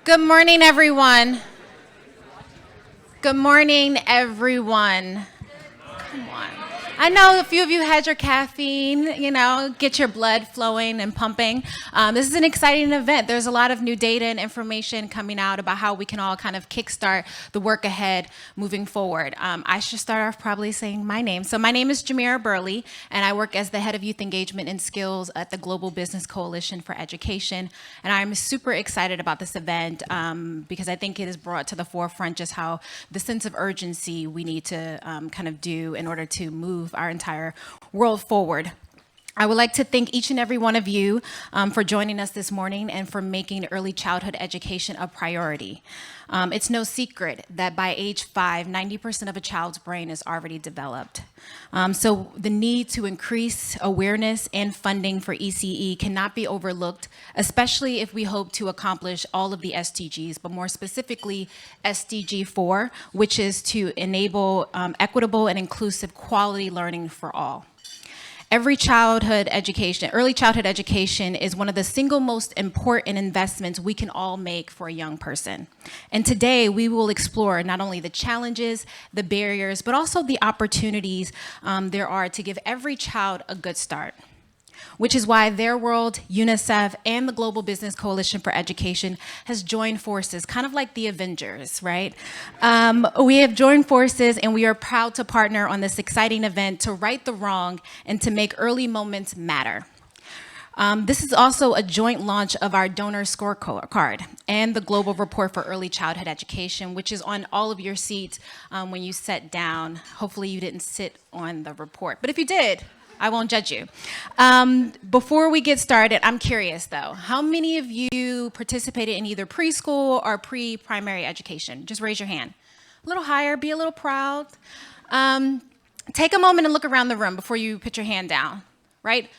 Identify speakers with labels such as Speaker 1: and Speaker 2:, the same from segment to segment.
Speaker 1: Good morning, everyone. Good morning, everyone. Come on. I know a few of you had your caffeine, get your blood flowing and pumping. This is an exciting event. There's a lot of new data and information coming out about how we can all kind of kickstart the work ahead moving forward. I should start off probably saying my name. So my name is Jamira Burley, and I work as the head of youth engagement and skills at the Global Business Coalition for Education. And I'm super excited about this event because I think it has brought to the forefront just how the sense of urgency we need to kind of do in order to move our entire world forward. I would like to thank each and every one of you for joining us this morning and for making early childhood education a priority. It's no secret that by age 5, 90% of a child's brain is already developed. So the need to increase awareness and funding for ECE cannot be overlooked, especially if we hope to accomplish all of the SDGs, but more specifically SDG 4, which is to enable equitable and inclusive quality learning for all. Early childhood education is one of the single most important investments we can all make for a young person. And today we will explore not only the challenges, the barriers, but also the opportunities there are to give every child a good start. Which is why Theirworld, UNICEF, and the Global Business Coalition for Education has joined forces, kind of like the Avengers, right? We have joined forces, and we are proud to partner on this exciting event to right the wrong and to make early moments matter. This is also a joint launch of our donor scorecard and the Global Report for Early Childhood Education, which is on all of your seats when you sat down. Hopefully you didn't sit on the report, but if you did, I won't judge you. Before we get started, I'm curious though, how many of you participated in either preschool or pre-primary education? Just raise your hand. A little higher, be a little proud. Take a moment and look around the room before you put your hand down, right?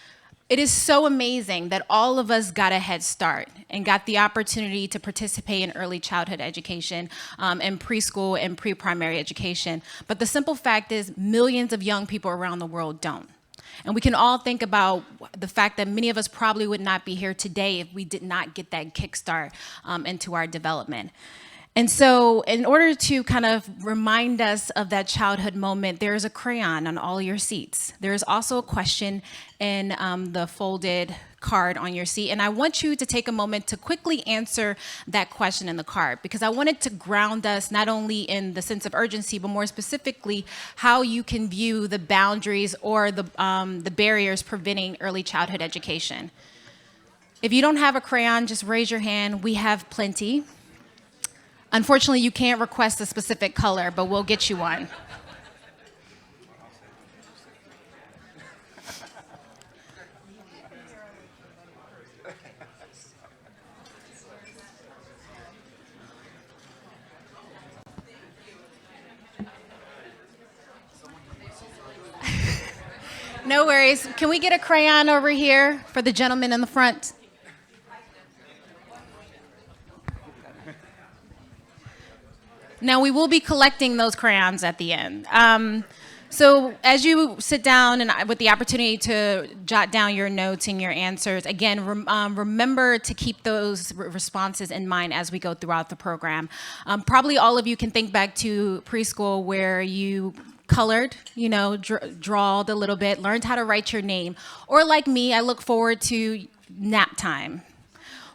Speaker 1: It is so amazing that all of us got a head start and got the opportunity to participate in early childhood education and preschool and pre-primary education. But the simple fact is millions of young people around the world don't. And we can all think about the fact that many of us probably would not be here today if we did not get that kickstart into our development. And so in order to kind of remind us of that childhood moment, there's a crayon on all your seats. There's also a question in the folded card on your seat. And I want you to take a moment to quickly answer that question in the card, because I want it to ground us not only in the sense of urgency, but more specifically, how you can view the boundaries or the barriers preventing early childhood education. If you don't have a crayon, just raise your hand. We have plenty. Unfortunately, you can't request a specific color, but we'll get you one. No worries. Can we get a crayon over here for the gentleman in the front? Now, we will be collecting those crayons at the end. So as you sit down and with the opportunity to jot down your notes and your answers, again, remember to keep those responses in mind as we go throughout the program. Probably all of you can think back to preschool where you colored, drawed a little bit, learned how to write your name. Or like me, I look forward to nap time,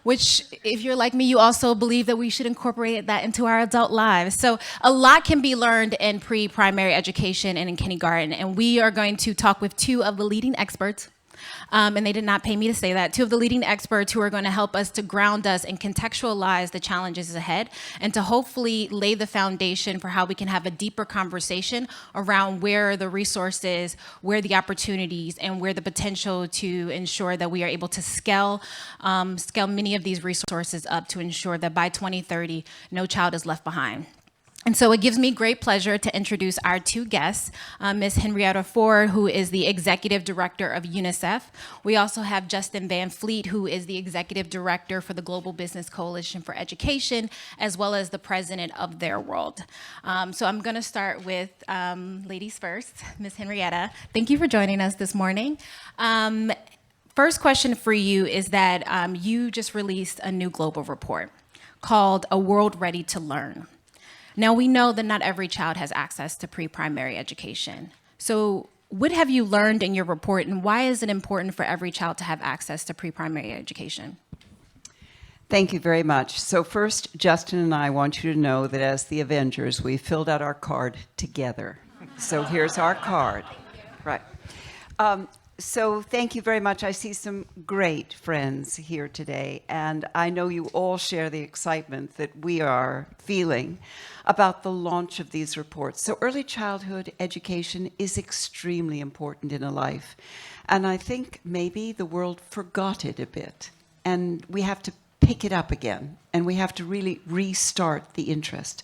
Speaker 1: which if you're like me, you also believe that we should incorporate that into our adult lives. So a lot can be learned in pre-primary education and in kindergarten. And we are going to talk with two of the leading experts. And they did not pay me to say that. Two of the leading experts who are going to help us to ground us and contextualize the challenges ahead and to hopefully lay the foundation for how we can have a deeper conversation around where the resources, where the opportunities, and where the potential to ensure that we are able to scale many of these resources up to ensure that by 2030, no child is left behind. And so it gives me great pleasure to introduce our two guests, Ms. Henrietta Ford, who is the Executive Director of UNICEF. We also have Justin Van Fleet, who is the Executive Director for the Global Business Coalition for Education, as well as the President of Theirworld. So I'm going to start with ladies first. Ms. Henrietta, thank you for joining us this morning. First question for you is that you just released a new global report called A World Ready to Learn. Now, we know that not every child has access to pre-primary education. So what have you learned in your report, and why is it important for every child to have access to pre-primary education?
Speaker 2: Thank you very much. So first, Justin and I want you to know that as the Avengers, we filled out our card together. So here's our card. Right. So thank you very much. I see some great friends here today, and I know you all share the excitement that we are feeling about the launch of these reports. So early childhood education is extremely important in a life, and I think maybe the world forgot it a bit, and we have to pick it up again, and we have to really restart the interest.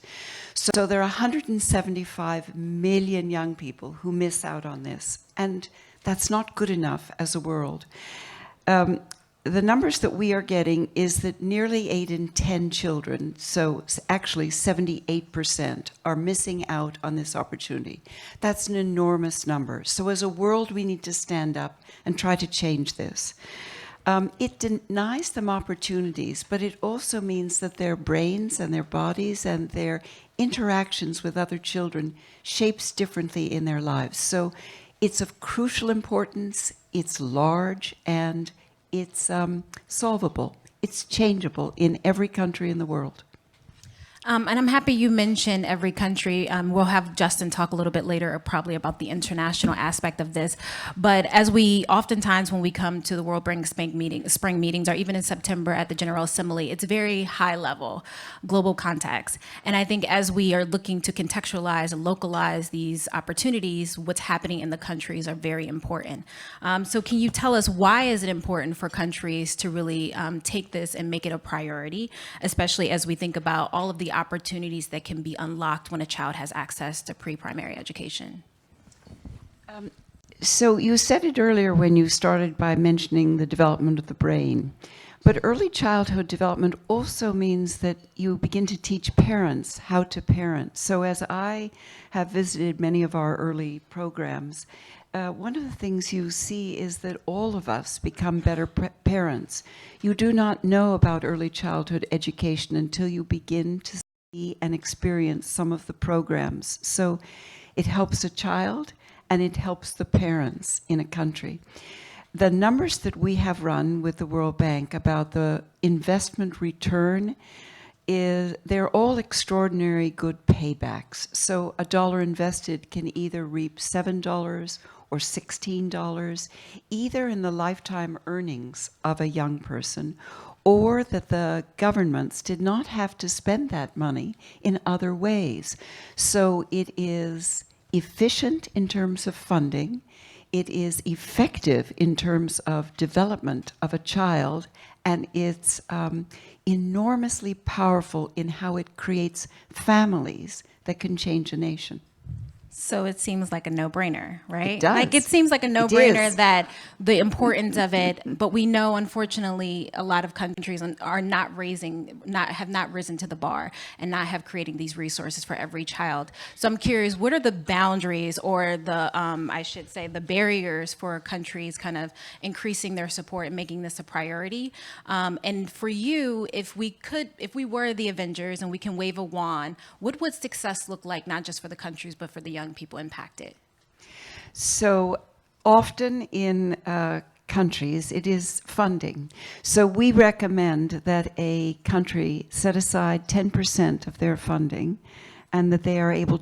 Speaker 2: So there are 175 million young people who miss out on this, and that's not good enough as a world. The numbers that we are getting is that nearly 8 in 10 children, so actually 78%, are missing out on this opportunity. That's an enormous number. So as a world, we need to stand up and try to change this. It denies them opportunities, but it also means that their brains and their bodies and their interactions with other children shapes differently in their lives. So it's of crucial importance, it's large, and it's solvable. It's changeable in every country in the world.
Speaker 1: And I'm happy you mentioned every country. We'll have Justin talk a little bit later probably about the international aspect of this. But as we oftentimes when we come to the World spring meetings, or even in September at the General Assembly, it's very high level, global context. And I think as we are looking to contextualize and localize these opportunities, what's happening in the countries are very important. So can you tell us why is it important for countries to really take this and make it a priority, especially as we think about all of the opportunities that can be unlocked when a child has access to pre-primary education?
Speaker 2: So you said it earlier when you started by mentioning the development of the brain. But early childhood development also means that you begin to teach parents how to parent. So as I have visited many of our early programs, one of the things you see is that all of us become better parents. You do not know about early childhood education until you begin to see and experience some of the programs. So it helps a child and it helps the parents in a country. The numbers that we have run with the World Bank about the investment return they're all extraordinary good paybacks. So a dollar invested can either reap $7 or $16, either in the lifetime earnings of a young person, or that the governments did not have to spend that money in other ways. So it is efficient in terms of funding, it is effective in terms of development of a child, and it's enormously powerful in how it creates families that can change a nation.
Speaker 1: So it seems like a no-brainer, right?
Speaker 2: It does.
Speaker 1: Like it seems like a no-brainer that the importance of it, but we know unfortunately a lot of countries are have not risen to the bar and not have creating these resources for every child. So I'm curious, what are the boundaries or the I should say the barriers for countries kind of increasing their support and making this a priority? And for you, if we were the Avengers and we can wave a wand, what would success look like, not just for the countries, but for the young people impacted?
Speaker 2: So often in countries, it is funding. So we recommend that a country set aside 10% of their funding and that they are able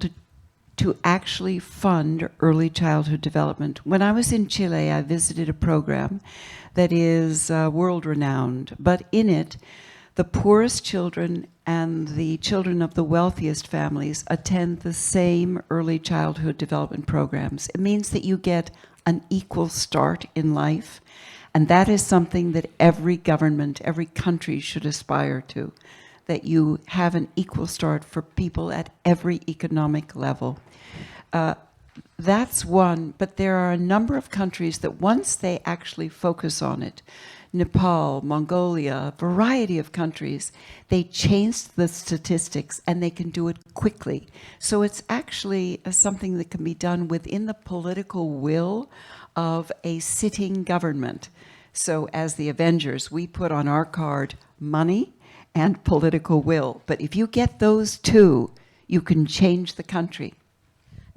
Speaker 2: to actually fund early childhood development. When I was in Chile, I visited a program that is world-renowned, but in it, the poorest children and the children of the wealthiest families attend the same early childhood development programs. It means that you get an equal start in life, and that is something that every government, every country should aspire to, that you have an equal start for people at every economic level. That's one, but there are a number of countries that once they actually focus on it, Nepal, Mongolia, a variety of countries, they changed the statistics and they can do it quickly. So it's actually something that can be done within the political will of a sitting government. So as the Avengers, we put on our card money and political will. But if you get those two, you can change the country.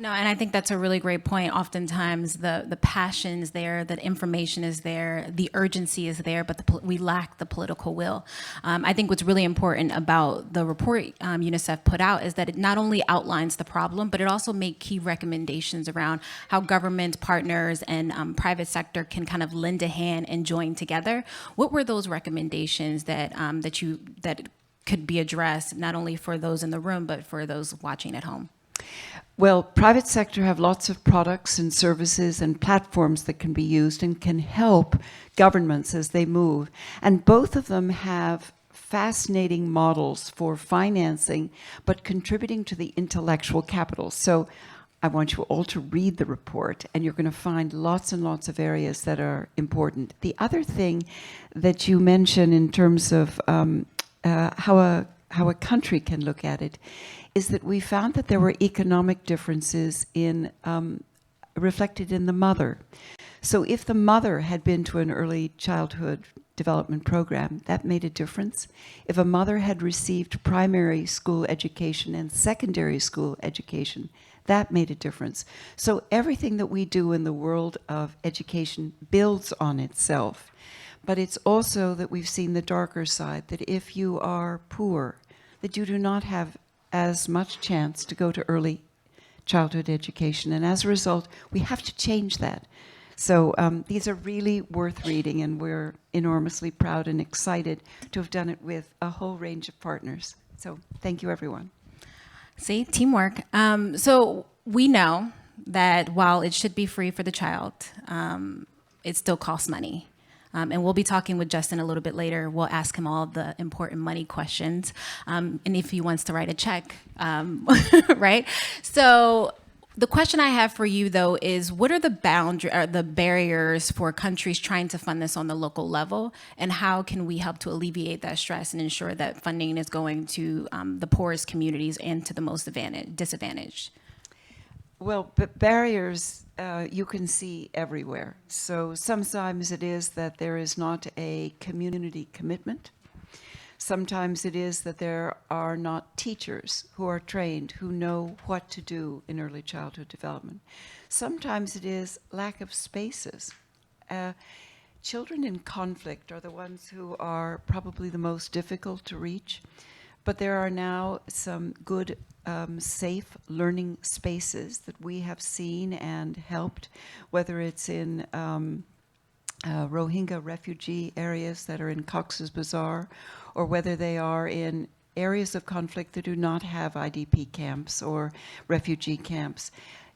Speaker 1: No, and I think that's a really great point. Oftentimes, the passion is there, the information is there, the urgency is there, but we lack the political will. I think what's really important about the report UNICEF put out is that it not only outlines the problem, but it also makes key recommendations around how government partners and private sector can kind of lend a hand and join together. What were those recommendations that could be addressed not only for those in the room, but for those watching at home?
Speaker 2: Well, private sector have lots of products and services and platforms that can be used and can help governments as they move. And both of them have fascinating models for financing, but contributing to the intellectual capital. So I want you all to read the report, and you're going to find lots and lots of areas that are important. The other thing that you mention in terms of how a country can look at it is that we found that there were economic differences reflected in the mother. So if the mother had been to an early childhood development program, that made a difference. If a mother had received primary school education and secondary school education, that made a difference. So everything that we do in the world of education builds on itself. But it's also that we've seen the darker side, that if you are poor, that you do not have as much chance to go to early childhood education. And as a result, we have to change that. So these are really worth reading, and we're enormously proud and excited to have done it with a whole range of partners. So thank you, everyone.
Speaker 1: See, teamwork. So we know that while it should be free for the child, it still costs money. And we'll be talking with Justin a little bit later. We'll ask him all the important money questions, and if he wants to write a check, right? So the question I have for you, though, is what are the barriers for countries trying to fund this on the local level, and how can we help to alleviate that stress and ensure that funding is going to the poorest communities and to the most disadvantaged?
Speaker 2: Well, barriers you can see everywhere. So sometimes it is that there is not a community commitment. Sometimes it is that there are not teachers who are trained, who know what to do in early childhood development. Sometimes it is lack of spaces. Children in conflict are the ones who are probably the most difficult to reach. But there are now some good, safe learning spaces that we have seen and helped, whether it's in Rohingya refugee areas that are in Cox's Bazar, or whether they are in areas of conflict that do not have IDP camps or refugee camps.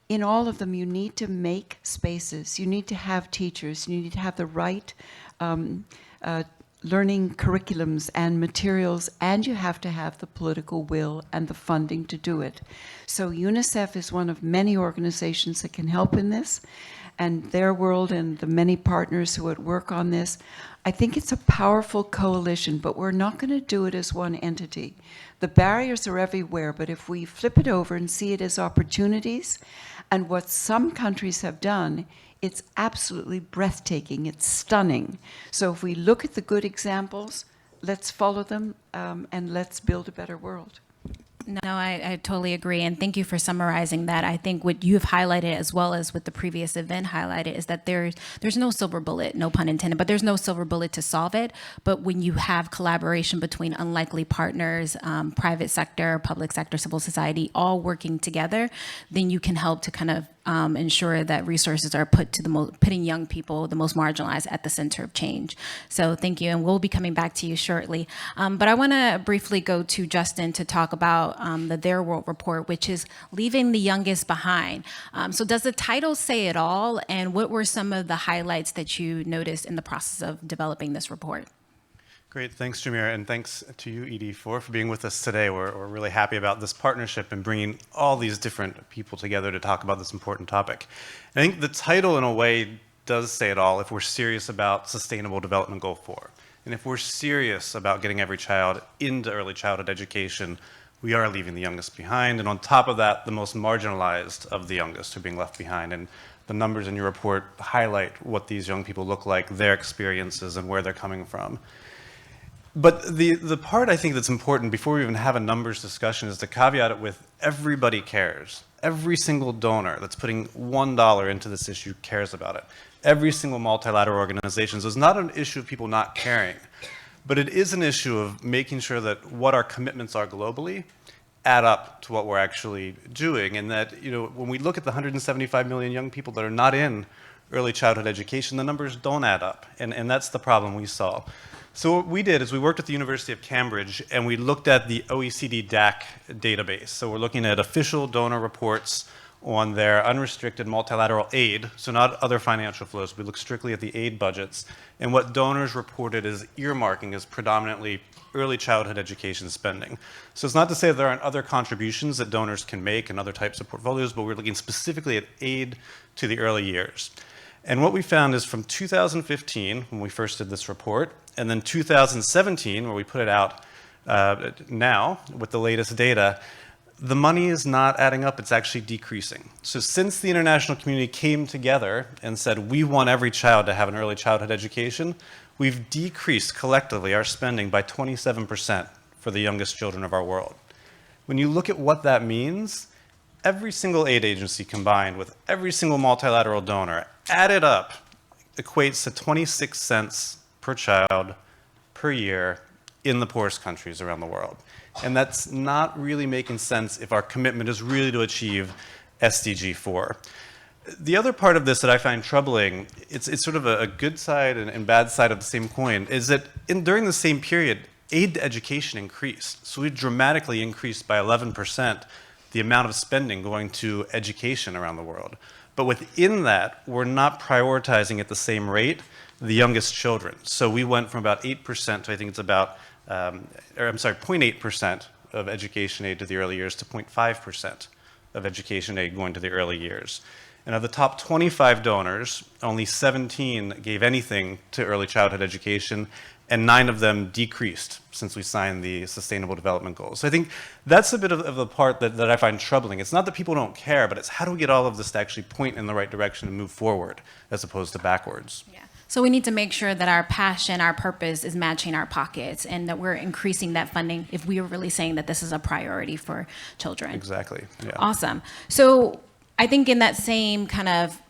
Speaker 2: In all of them, you need to make spaces. You need to have teachers. You need to have the right learning curriculums and materials, and you have to have the political will and the funding to do it. So UNICEF is one of many organizations that can help in this, and Theirworld and the many partners who would work on this. I think it's a powerful coalition, but we're not going to do it as one entity. The barriers are everywhere, but if we flip it over and see it as opportunities, and what some countries have done, it's absolutely breathtaking. It's stunning. So if we look at the good examples, let's follow them, and let's build a better world.
Speaker 1: No, I totally agree. And thank you for summarizing that. I think what you've highlighted, as well as what the previous event highlighted, is that there's no silver bullet, no pun intended, but there's no silver bullet to solve it. But when you have collaboration between unlikely partners, private sector, public sector, civil society, all working together, then you can help to kind of ensure that resources are putting young people, the most marginalized, at the center of change. So thank you, and we'll be coming back to you shortly. But I want to briefly go to Justin to talk about the Theirworld report, which is Leaving the Youngest Behind. So does the title say it all, and what were some of the highlights that you noticed in the process of developing this report?
Speaker 3: Great, thanks, Jamira, and thanks to you, Edie, for being with us today. We're really happy about this partnership and bringing all these different people together to talk about this important topic. I think the title, in a way, does say it all if we're serious about Sustainable Development Goal 4. And if we're serious about getting every child into early childhood education, we are leaving the youngest behind. And on top of that, the most marginalized of the youngest are being left behind. And the numbers in your report highlight what these young people look like, their experiences, and where they're coming from. But the part I think that's important before we even have a numbers discussion is to caveat it with everybody cares. Every single donor that's putting $1 into this issue cares about it. Every single multilateral organization. So it's not an issue of people not caring, but it is an issue of making sure that what our commitments are globally add up to what we're actually doing, and that, you know, when we look at the 175 million young people that are not in early childhood education, the numbers don't add up, and that's the problem we saw. So what we did is we worked at the University of Cambridge and we looked at the OECD DAC database. So we're looking at official donor reports on their unrestricted multilateral aid, so not other financial flows. We look strictly at the aid budgets and what donors reported as earmarking as predominantly early childhood education spending. So it's not to say that there aren't other contributions that donors can make and other types of portfolios, but we're looking specifically at aid to the early years. And what we found is from 2015, when we first did this report, and then 2017, where we put it out now with the latest data, the money is not adding up, it's actually decreasing. So since the international community came together and said, we want every child to have an early childhood education, we've decreased collectively our spending by 27% for the youngest children of our world. When you look at what that means, every single aid agency combined with every single multilateral donor added up equates to 26 cents per child per year in the poorest countries around the world. And that's not really making sense if our commitment is really to achieve SDG 4. The other part of this that I find troubling, it's sort of a good side and bad side of the same coin, is that during the same period, aid to education increased. So we dramatically increased by 11% the amount of spending going to education around the world. But within that, we're not prioritizing at the same rate the youngest children. So we went from about 8% to I think it's about, 0.8% of education aid to the early years to 0.5% of education aid going to the early years. And of the top 25 donors, only 17 gave anything to early childhood education, and 9 of them decreased since we signed the Sustainable Development Goals. So I think that's a bit of the part that I find troubling. It's not that people don't care, but it's how do we get all of this to actually point in the right direction and move forward as opposed to backwards.
Speaker 1: Yeah. So we need to make sure that our passion, our purpose is matching our pockets and that we're increasing that funding if we are really saying that this is a priority for children.
Speaker 3: Exactly. Yeah.
Speaker 1: Awesome. So I think in that same kind of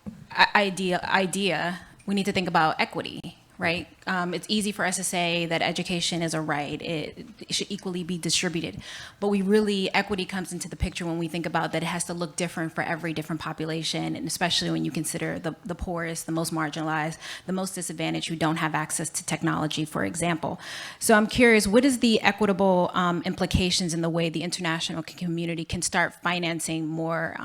Speaker 1: idea, we need to think about equity, right? It's easy for us to say that education is a right. It should equally be distributed. But equity comes into the picture when we think about that it has to look different for every different population, and especially when you consider the poorest, the most marginalized, the most disadvantaged who don't have access to technology, for example. So I'm curious, what is the equitable implications in the way the international community can start financing more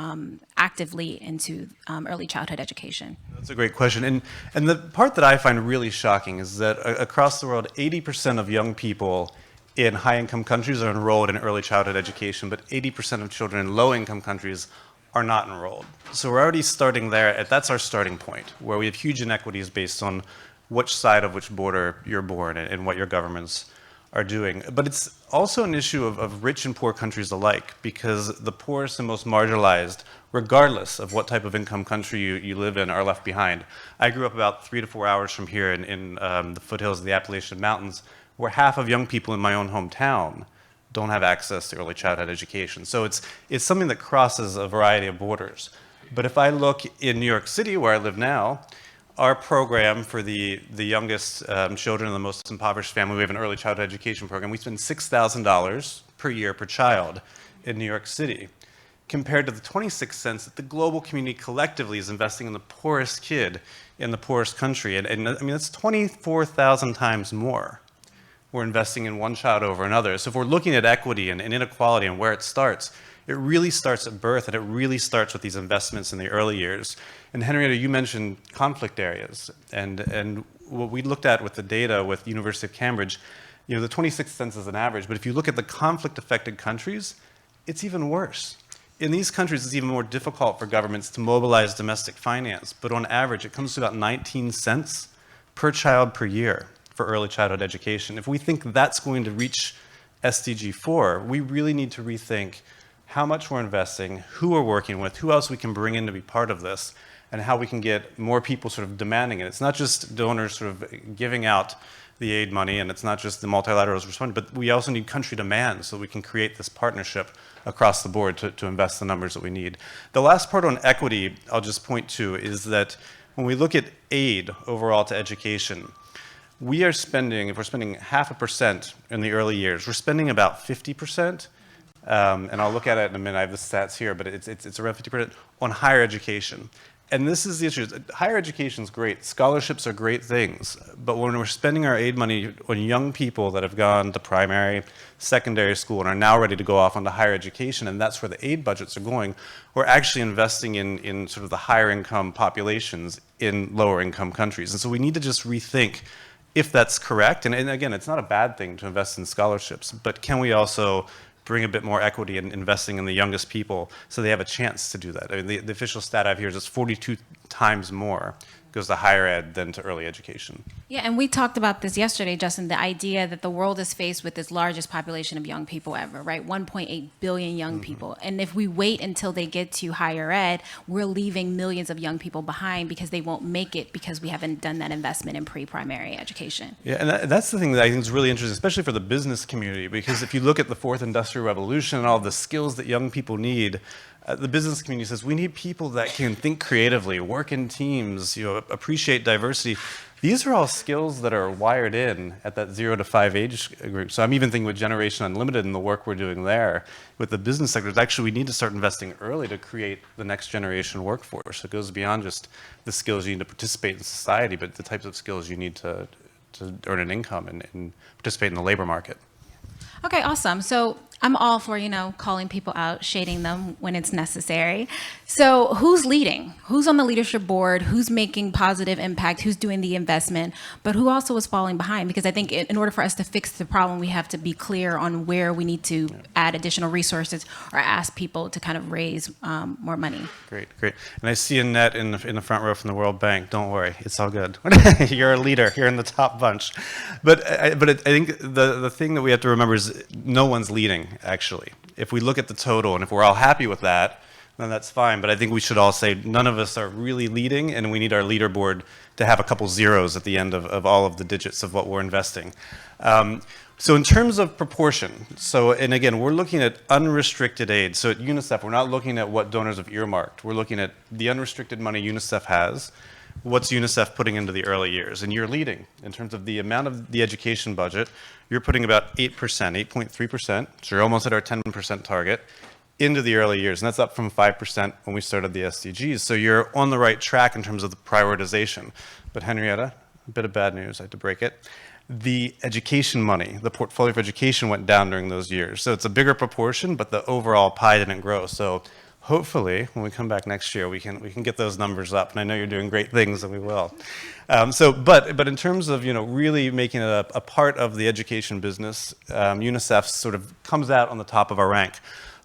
Speaker 1: actively into early childhood education?
Speaker 3: That's a great question. And the part that I find really shocking is that across the world, 80% of young people in high-income countries are enrolled in early childhood education, but 80% of children in low-income countries are not enrolled. So we're already starting there. That's our starting point, where we have huge inequities based on which side of which border you're born and what your governments are doing. But it's also an issue of rich and poor countries alike, because the poorest and most marginalized, regardless of what type of income country you live in, are left behind. I grew up about 3 to 4 hours from here in the foothills of the Appalachian Mountains, where half of young people in my own hometown don't have access to early childhood education. So it's something that crosses a variety of borders. But if I look in New York City, where I live now, our program for the youngest children in the most impoverished family, we have an early childhood education program. We spend $6,000 per year per child in New York City, compared to the 26 cents that the global community collectively is investing in the poorest kid in the poorest country. And I mean, that's 24,000 times more we're investing in one child over another. So if we're looking at equity and inequality and where it starts, it really starts at birth, and it really starts with these investments in the early years. And Henrietta, you mentioned conflict areas, and what we looked at with the data with the University of Cambridge, you know, the 26 cents is an average, but if you look at the conflict-affected countries, it's even worse. In these countries, it's even more difficult for governments to mobilize domestic finance, but on average, it comes to about 19 cents per child per year for early childhood education. If we think that's going to reach SDG 4, we really need to rethink how much we're investing, who we're working with, who else we can bring in to be part of this, and how we can get more people sort of demanding it. It's not just donors sort of giving out the aid money, and it's not just the multilaterals responding, but we also need country demand so we can create this partnership across the board to invest the numbers that we need. The last part on equity I'll just point to is that when we look at aid overall to education, we are spending, if we're spending 0.5% in the early years, we're spending about 50%, and I'll look at it in a minute, I have the stats here, but it's around 50% on higher education. And this is the issue. Higher education is great. Scholarships are great things. But when we're spending our aid money on young people that have gone to primary, secondary school, and are now ready to go off onto higher education, and that's where the aid budgets are going, we're actually investing in sort of the higher income populations in lower income countries. And so we need to just rethink if that's correct. And again, it's not a bad thing to invest in scholarships, but can we also bring a bit more equity in investing in the youngest people so they have a chance to do that? I mean, the official stat I have here is it's 42 times more goes to higher ed than to early education.
Speaker 1: Yeah, and we talked about this yesterday, Justin, the idea that the world is faced with this largest population of young people ever, right? 1.8 billion young people. And if we wait until they get to higher ed, we're leaving millions of young people behind because they won't make it because we haven't done that investment in pre-primary education.
Speaker 3: Yeah, and that's the thing that I think is really interesting, especially for the business community, because if you look at the fourth industrial revolution and all the skills that young people need, the business community says we need people that can think creatively, work in teams, appreciate diversity. These are all skills that are wired in at that 0 to 5 age group. So I'm even thinking with Generation Unlimited and the work we're doing there with the business sectors. Actually, we need to start investing early to create the next generation workforce. It goes beyond just the skills you need to participate in society, but the types of skills you need to earn an income and participate in the labor market.
Speaker 1: Okay, awesome. So I'm all for, calling people out, shading them when it's necessary. So who's leading? Who's on the leadership board? Who's making positive impact? Who's doing the investment? But who also is falling behind? Because I think in order for us to fix the problem, we have to be clear on where we need to add additional resources or ask people to kind of raise more money.
Speaker 3: Great. And I see Annette in the front row from the World Bank. Don't worry, it's all good. You're a leader. You're in the top bunch. But I think the thing that we have to remember is no one's leading, actually. If we look at the total and if we're all happy with that, then that's fine. But I think we should all say none of us are really leading, and we need our leaderboard to have a couple zeros at the end of all of the digits of what we're investing. So in terms of proportion, and again, we're looking at unrestricted aid. So at UNICEF, we're not looking at what donors have earmarked. We're looking at the unrestricted money UNICEF has. What's UNICEF putting into the early years? And you're leading in terms of the amount of the education budget. You're putting about 8%, 8.3%, so you're almost at our 10% target, into the early years. And that's up from 5% when we started the SDGs. So you're on the right track in terms of the prioritization. But Henrietta, a bit of bad news, I had to break it. The education money, the portfolio for education went down during those years. So it's a bigger proportion, but the overall pie didn't grow. So hopefully, when we come back next year, we can get those numbers up. And I know you're doing great things, and we will. But in terms of really making it a part of the education business, UNICEF sort of comes out on the top of our rank.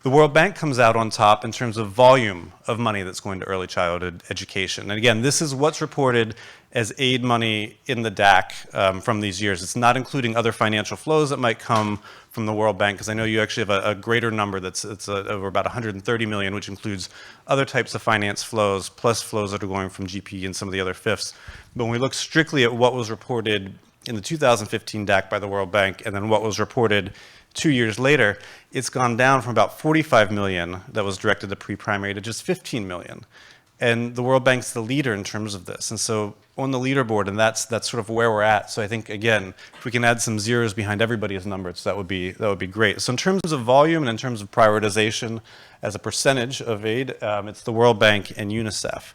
Speaker 3: The World Bank comes out on top in terms of volume of money that's going to early childhood education. And again, this is what's reported as aid money in the DAC from these years. It's not including other financial flows that might come from the World Bank, because I know you actually have a greater number that's over about 130 million, which includes other types of finance flows, plus flows that are going from GP and some of the other FIFs. But when we look strictly at what was reported in the 2015 DAC by the World Bank, and then what was reported 2 years later, it's gone down from about 45 million that was directed to pre-primary to just 15 million. And the World Bank's the leader in terms of this. And so on the leaderboard, and that's sort of where we're at. So I think, again, if we can add some zeros behind everybody's numbers, that would be great. So in terms of volume and in terms of prioritization as a percentage of aid, it's the World Bank and UNICEF.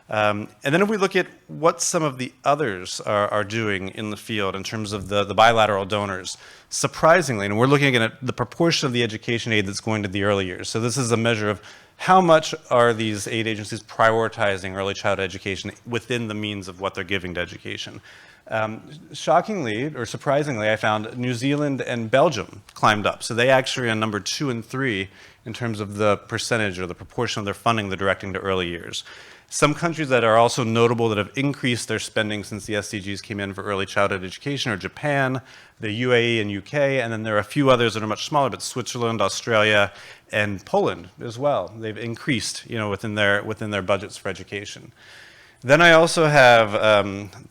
Speaker 3: And then if we look at what some of the others are doing in the field in terms of the bilateral donors, surprisingly, and we're looking again at the proportion of the education aid that's going to the early years. So this is a measure of how much are these aid agencies prioritizing early childhood education within the means of what they're giving to education. Shockingly, or surprisingly, I found New Zealand and Belgium climbed up. So they actually are number 2 and 3 in terms of the percentage or the proportion of their funding they're directing to early years. Some countries that are also notable that have increased their spending since the SDGs came in for early childhood education are Japan, the UAE and UK, and then there are a few others that are much smaller, but Switzerland, Australia, and Poland as well. They've increased, within their budgets for education. Then I also have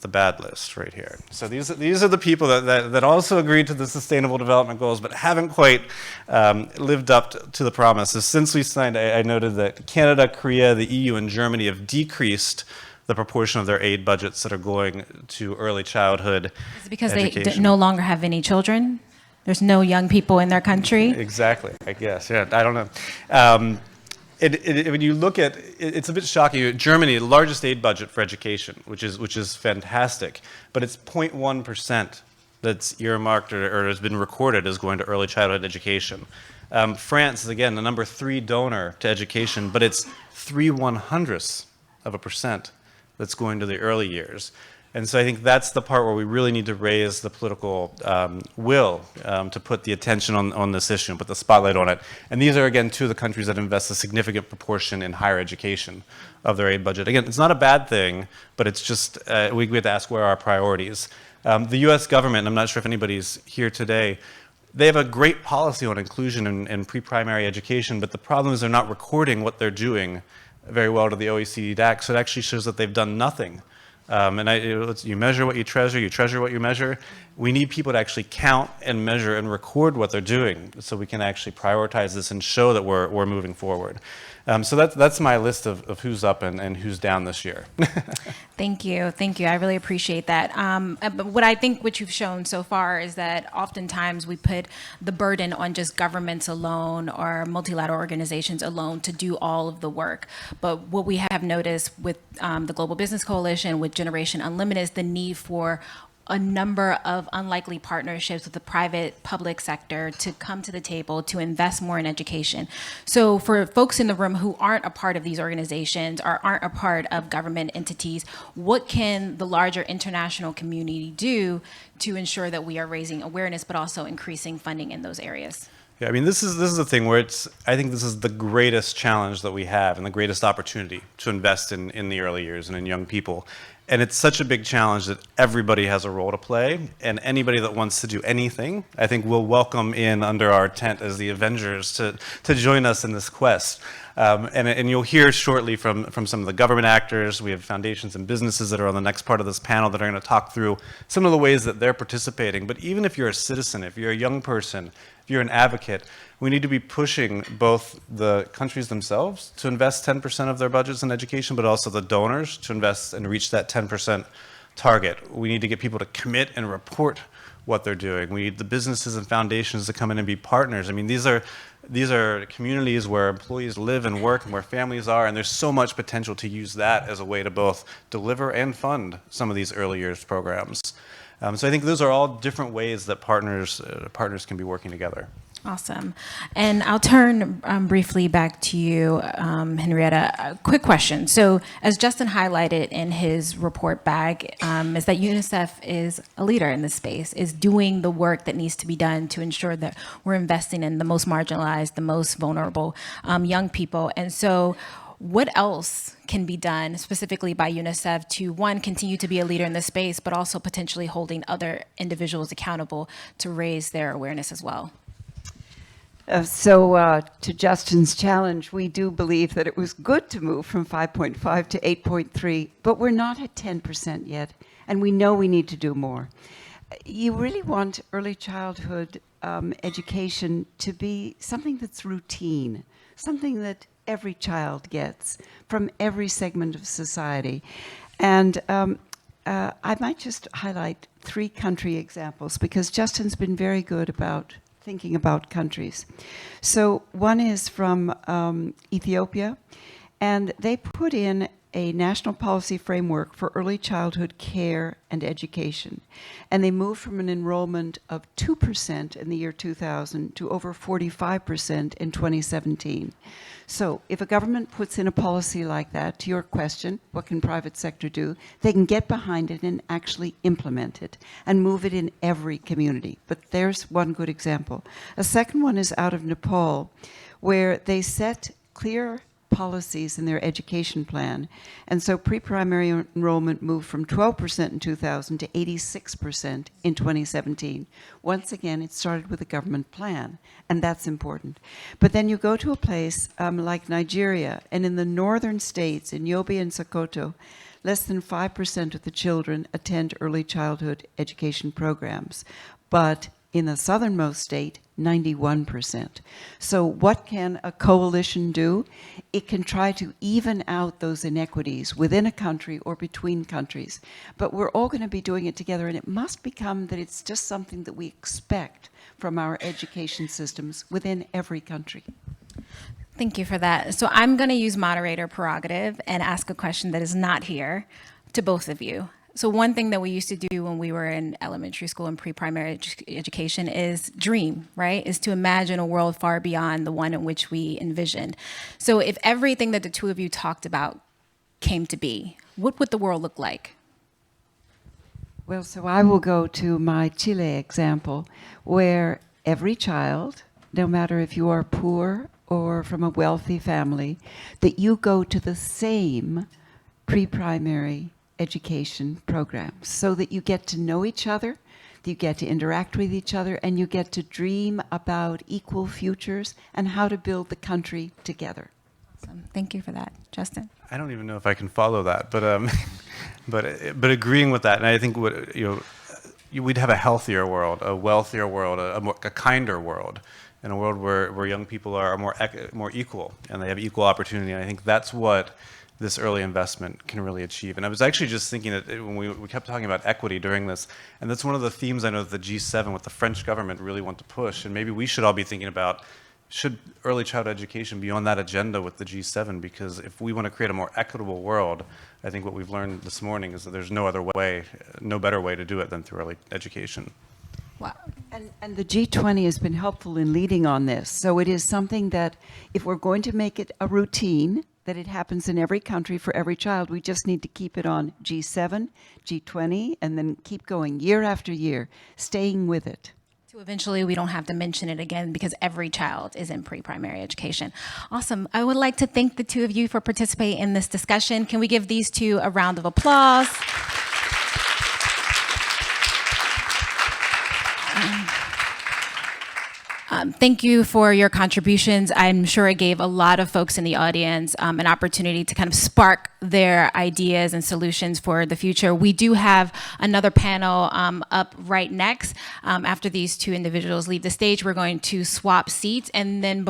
Speaker 3: the bad list right here. So these are the people that also agreed to the Sustainable Development Goals but haven't quite lived up to the promises. Since we signed, I noted that Canada, Korea, the EU, and Germany have decreased the proportion of their aid budgets that are going to early childhood
Speaker 1: Is it because
Speaker 3: education.
Speaker 1: they no longer have any children? There's no young people in their country?
Speaker 3: Exactly, I guess. Yeah, I don't know. When you look at it's a bit shocking. Germany, the largest aid budget for education, which is fantastic, but it's 0.1% that's earmarked or has been recorded as going to early childhood education. France is, again, the number 3 donor to education, but it's 0.03% that's going to the early years. And so I think that's the part where we really need to raise the political will to put the attention on this issue and put the spotlight on it. And these are, again, 2 of the countries that invest a significant proportion in higher education of their aid budget. Again, it's not a bad thing, but it's just we have to ask where are our priorities. The U.S. government, and I'm not sure if anybody's here today, they have a great policy on inclusion in pre-primary education, but the problem is they're not recording what they're doing very well to the OECD DAC, so it actually shows that they've done nothing. You measure what you treasure what you measure. We need people to actually count and measure and record what they're doing so we can actually prioritize this and show that we're moving forward. So that's my list of who's up and who's down this year.
Speaker 1: Thank you. I really appreciate that. But what you've shown so far is that oftentimes we put the burden on just governments alone or multilateral organizations alone to do all of the work. But what we have noticed with the Global Business Coalition, with Generation Unlimited, is the need for a number of unlikely partnerships with the private public sector to come to the table to invest more in education. So for folks in the room who aren't a part of these organizations or aren't a part of government entities, what can the larger international community do to ensure that we are raising awareness but also increasing funding in those areas?
Speaker 3: Yeah, I mean, this is the thing where I think this is the greatest challenge that we have and the greatest opportunity to invest in the early years and in young people. And it's such a big challenge that everybody has a role to play, and anybody that wants to do anything, I think we'll welcome in under our tent as the Avengers to join us in this quest. And you'll hear shortly from some of the government actors. We have foundations and businesses that are on the next part of this panel that are going to talk through some of the ways that they're participating. But even if you're a citizen, if you're a young person, if you're an advocate, we need to be pushing both the countries themselves to invest 10% of their budgets in education, but also the donors to invest and reach that 10% target. We need to get people to commit and report what they're doing. We need the businesses and foundations to come in and be partners. I mean, these are communities where employees live and work and where families are, and there's so much potential to use that as a way to both deliver and fund some of these early years programs. So I think those are all different ways that partners can be working together.
Speaker 1: Awesome. And I'll turn briefly back to you, Henrietta. A quick question. So as Justin highlighted in his report bag, is that UNICEF is a leader in this space, is doing the work that needs to be done to ensure that we're investing in the most marginalized, the most vulnerable young people. And so what else can be done specifically by UNICEF to, one, continue to be a leader in this space, but also potentially holding other individuals accountable to raise their awareness as well?
Speaker 2: To Justin's challenge, we do believe that it was good to move from 5.5 to 8.3, but we're not at 10% yet, and we know we need to do more. You really want early childhood education to be something that's routine, something that every child gets from every segment of society. And I might just highlight 3 country examples, because Justin's been very good about thinking about countries. So one is from Ethiopia, and they put in a national policy framework for early childhood care and education. And they moved from an enrollment of 2% in the year 2000 to over 45% in 2017. So if a government puts in a policy like that, to your question, what can private sector do? They can get behind it and actually implement it and move it in every community. But there's one good example. A second one is out of Nepal, where they set clear policies in their education plan. And so pre-primary enrollment moved from 12% in 2000 to 86% in 2017. Once again, it started with a government plan, and that's important. But then you go to a place like Nigeria, and in the northern states, in Yobe and Sokoto, less than 5% of the children attend early childhood education programs. But in the southernmost state, 91%. So what can a coalition do? It can try to even out those inequities within a country or between countries. But we're all going to be doing it together, and it must become that it's just something that we expect from our education systems within every country.
Speaker 1: Thank you for that. So I'm going to use moderator prerogative and ask a question that is not here to both of you. So one thing that we used to do when we were in elementary school and pre-primary education is dream, right? Is to imagine a world far beyond the one in which we envisioned. So if everything that the two of you talked about came to be, what would the world look like?
Speaker 2: Well, so I will go to my Chile example, where every child, no matter if you are poor or from a wealthy family, that you go to the same pre-primary education programs so that you get to know each other, you get to interact with each other, and you get to dream about equal futures and how to build the country together.
Speaker 1: Awesome. Thank you for that. Justin?
Speaker 3: I don't even know if I can follow that, but agreeing with that, and I think we'd have a healthier world, a wealthier world, a kinder world, and a world where young people are more equal and they have equal opportunity. And I think that's what this early investment can really achieve. And I was actually just thinking that when we kept talking about equity during this, and that's one of the themes I know that the G7 with the French government really want to push, and maybe we should all be thinking about, should early childhood education be on that agenda with the G7? Because if we want to create a more equitable world, I think what we've learned this morning is that there's no other way, no better way to do it than through early education.
Speaker 2: Wow. And the G20 has been helpful in leading on this. So it is something that if we're going to make it a routine, that it happens in every country for every child, we just need to keep it on G7, G20, and then keep going year after year, staying with it.
Speaker 1: So eventually we don't have to mention it again because every child is in pre-primary education. Awesome. I would like to thank the two of you for participating in this discussion. Can we give these two a round of applause? Thank you for your contributions. I'm sure it gave a lot of folks in the audience an opportunity to kind of spark their ideas and solutions for the future. We do have another panel up right next. After these two individuals leave the stage, we're going to swap seats. And then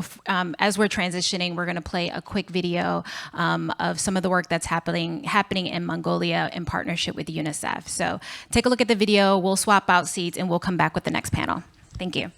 Speaker 1: as we're transitioning, we're going to play a quick video of some of the work that's happening in Mongolia in partnership with UNICEF. So take a look at the video. We'll swap out seats and we'll come back with the next panel. Thank you.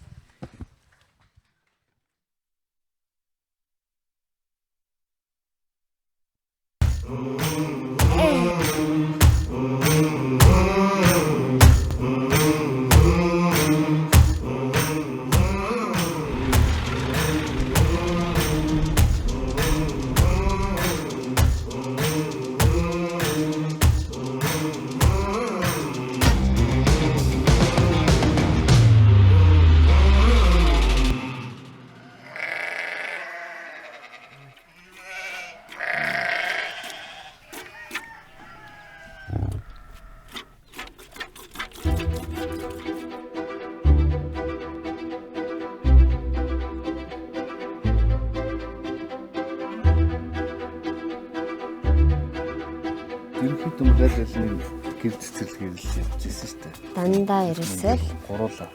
Speaker 4: гэр цэцэрлэгээр л явж ирсэн шүү дээ.
Speaker 5: Дандаа ерөөсөө
Speaker 4: Гуруулаа.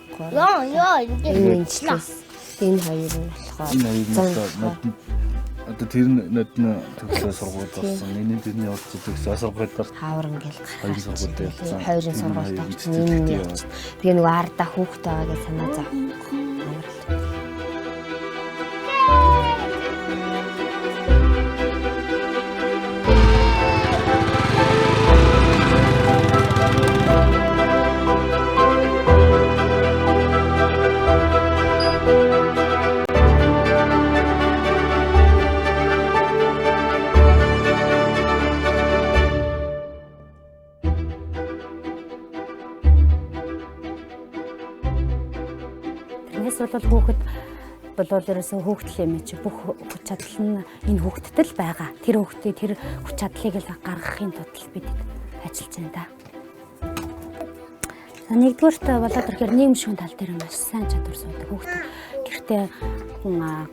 Speaker 5: энэ хоёр нь болохоор
Speaker 4: одоо тэр нөт нь төгсөө сургууль болсон. Миний тэрний явж төгсөө сургууль дээр
Speaker 5: хаавар ингээл
Speaker 4: хоёр сургууль дээр болсон.
Speaker 5: хоёрын сургуульд очсон. Нэг явж. Тэгээ нөгөө ардаа хүүхдээ байгаа гэж санаа зов.
Speaker 6: бол хүүхэд бол ерөөсөн хүүхдэл юм чи бүх хүч чадал нь энэ хүүхдэд л байгаа. Тэр хүүхдээ тэр хүч чадлыг л гаргахын тулд бид ажиллаж байна да. Нэгдүгээрт болоод ирэхээр нийгэмшүүн тал дээр маш сайн чадвар суудаг хүүхдээ гэртээ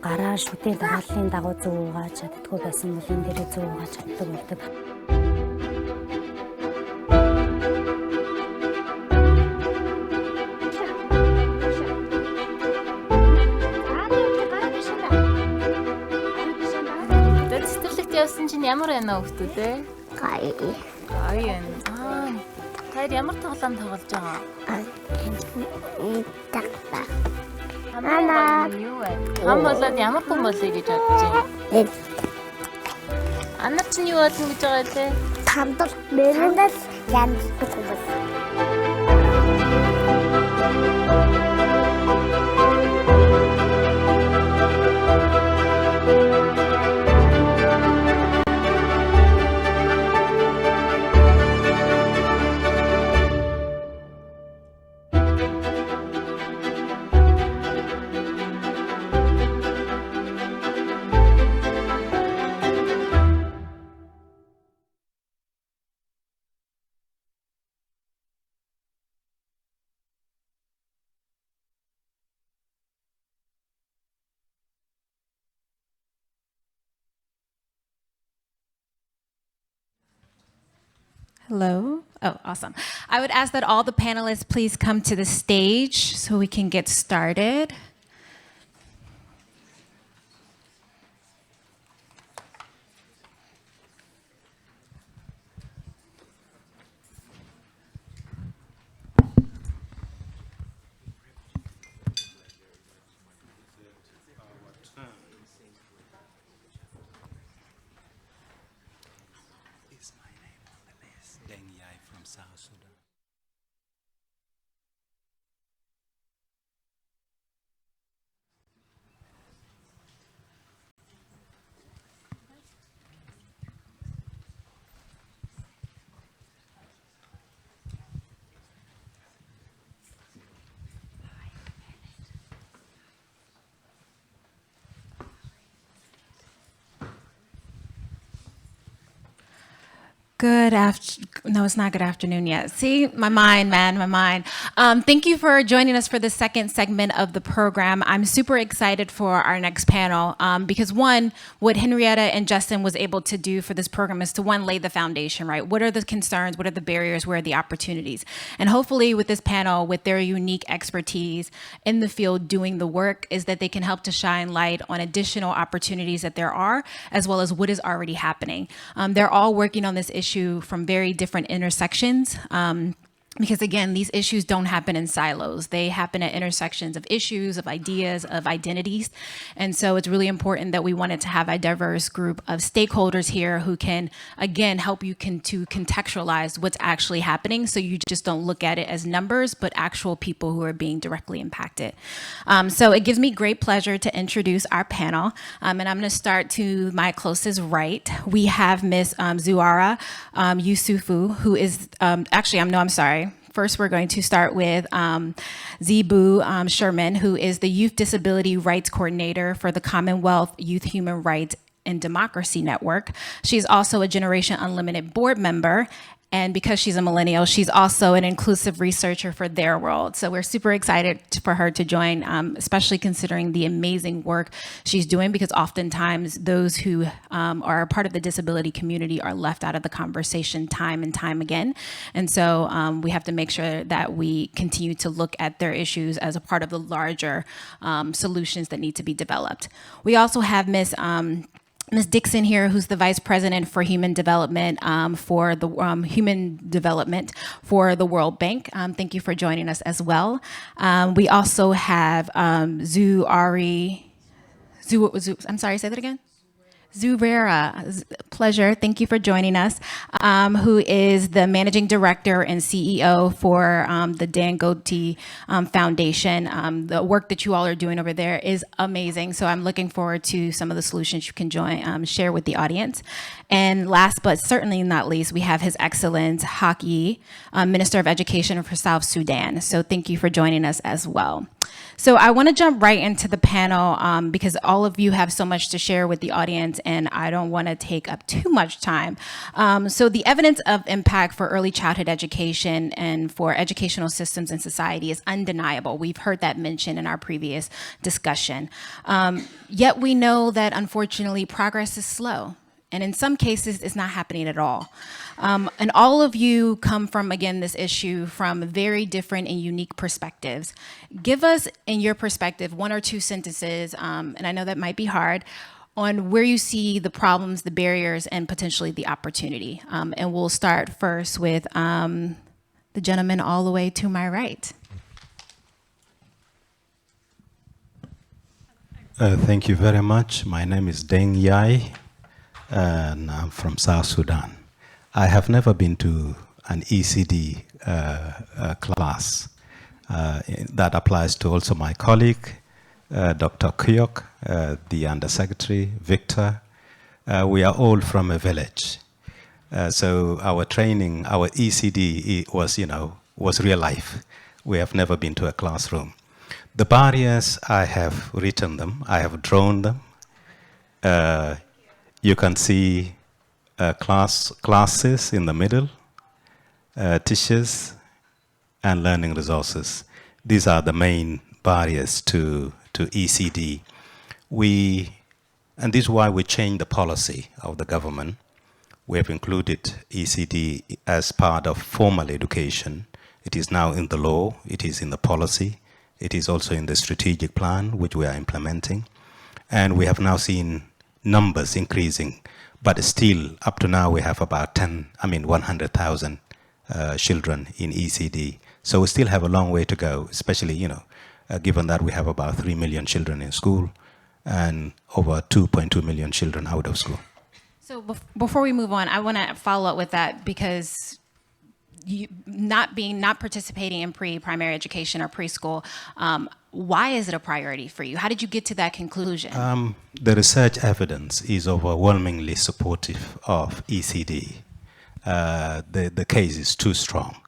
Speaker 6: гараа шүтээ дарааллын дагуу зөв угааж чаддгүй байсан бол энэ дээрээ зөв угааж чаддаг болдог.
Speaker 7: Чинь ямар байна вэ хүүхдүүд ээ?
Speaker 8: Гоё.
Speaker 7: Гоё байна. Таар ямар тоглоом тоглож байгаа?
Speaker 8: Тагта.
Speaker 7: Хамаа юу вэ? Хам болоод ямар хүн болъё гэж бодож байна? Анар чинь юу болно гэж байгаа лээ?
Speaker 8: Хамтал мөрөндөл янздаг хүмүүс.
Speaker 1: Hello. Oh, awesome. I would ask that all the panelists please come to the stage so we can get started. No, it's not good afternoon yet. See, my mind, man, my mind. Thank you for joining us for the second segment of the program. I'm super excited for our next panel because one, what Henrietta and Justin was able to do for this program is to one, lay the foundation, right? What are the concerns? What are the barriers? Where are the opportunities? And hopefully with this panel, with their unique expertise in the field doing the work, is that they can help to shine light on additional opportunities that there are, as well as what is already happening. They're all working on this issue from very different intersections. Because again, these issues don't happen in silos. They happen at intersections of issues, of ideas, of identities. And so it's really important that we wanted to have a diverse group of stakeholders here who can, again, help you to contextualize what's actually happening so you just don't look at it as numbers, but actual people who are being directly impacted. So it gives me great pleasure to introduce our panel. And I'm gonna start to my closest right. We have Ms. Zuara Yusufu, who is, I'm sorry. First, we're going to start with Zebu Sherman, who is the Youth Disability Rights Coordinator for the Commonwealth Youth Human Rights and Democracy Network. She's also a Generation Unlimited board member. And because she's a millennial, she's also an inclusive researcher for Theirworld. So we're super excited for her to join, especially considering the amazing work she's doing, because oftentimes those who are a part of the disability community are left out of the conversation time and time again. And so we have to make sure that we continue to look at their issues as a part of the larger solutions that need to be developed. We also have Ms. Dixon here, who's the Vice President for Human Development for the World Bank. Thank you for joining us as well. We also have I'm sorry, say that again? Zubaira, pleasure. Thank you for joining us, who is the Managing Director and CEO for the Dangote Foundation. The work that you all are doing over there is amazing. So I'm looking forward to some of the solutions you can share with the audience. And last but certainly not least, we have His Excellence Haki, Minister of Education for South Sudan. So thank you for joining us as well. So I want to jump right into the panel because all of you have so much to share with the audience and I don't want to take up too much time. So the evidence of impact for early childhood education and for educational systems in society is undeniable. We've heard that mentioned in our previous discussion. Yet we know that unfortunately progress is slow. And in some cases, it's not happening at all. And all of you come from, again, this issue from very different and unique perspectives. Give us, in your perspective, one or two sentences, and I know that might be hard, on where you see the problems, the barriers, and potentially the opportunity. And we'll start first with the gentleman all the way to my right.
Speaker 9: Thank you very much. My name is Deng Yai, and I'm from South Sudan. I have never been to an ECD class. That applies to also my colleague, Dr. Kuyok, the Undersecretary, Victor. We are all from a village. So our training, our ECD was real life. We have never been to a classroom. The barriers, I have written them, I have drawn them. You can see classes in the middle, teachers, and learning resources. These are the main barriers to ECD. And this is why we changed the policy of the government. We have included ECD as part of formal education. It is now in the law, it is in the policy. It is also in the strategic plan, which we are implementing. And we have now seen numbers increasing, but still, up to now, we have about 100,000 children in ECD. So we still have a long way to go, especially, given that we have about 3 million children in school and over 2.2 million children out of school.
Speaker 1: So before we move on, I want to follow up with that because not participating in pre-primary education or preschool, why is it a priority for you? How did you get to that conclusion?
Speaker 9: The research evidence is overwhelmingly supportive of ECD. The case is too strong.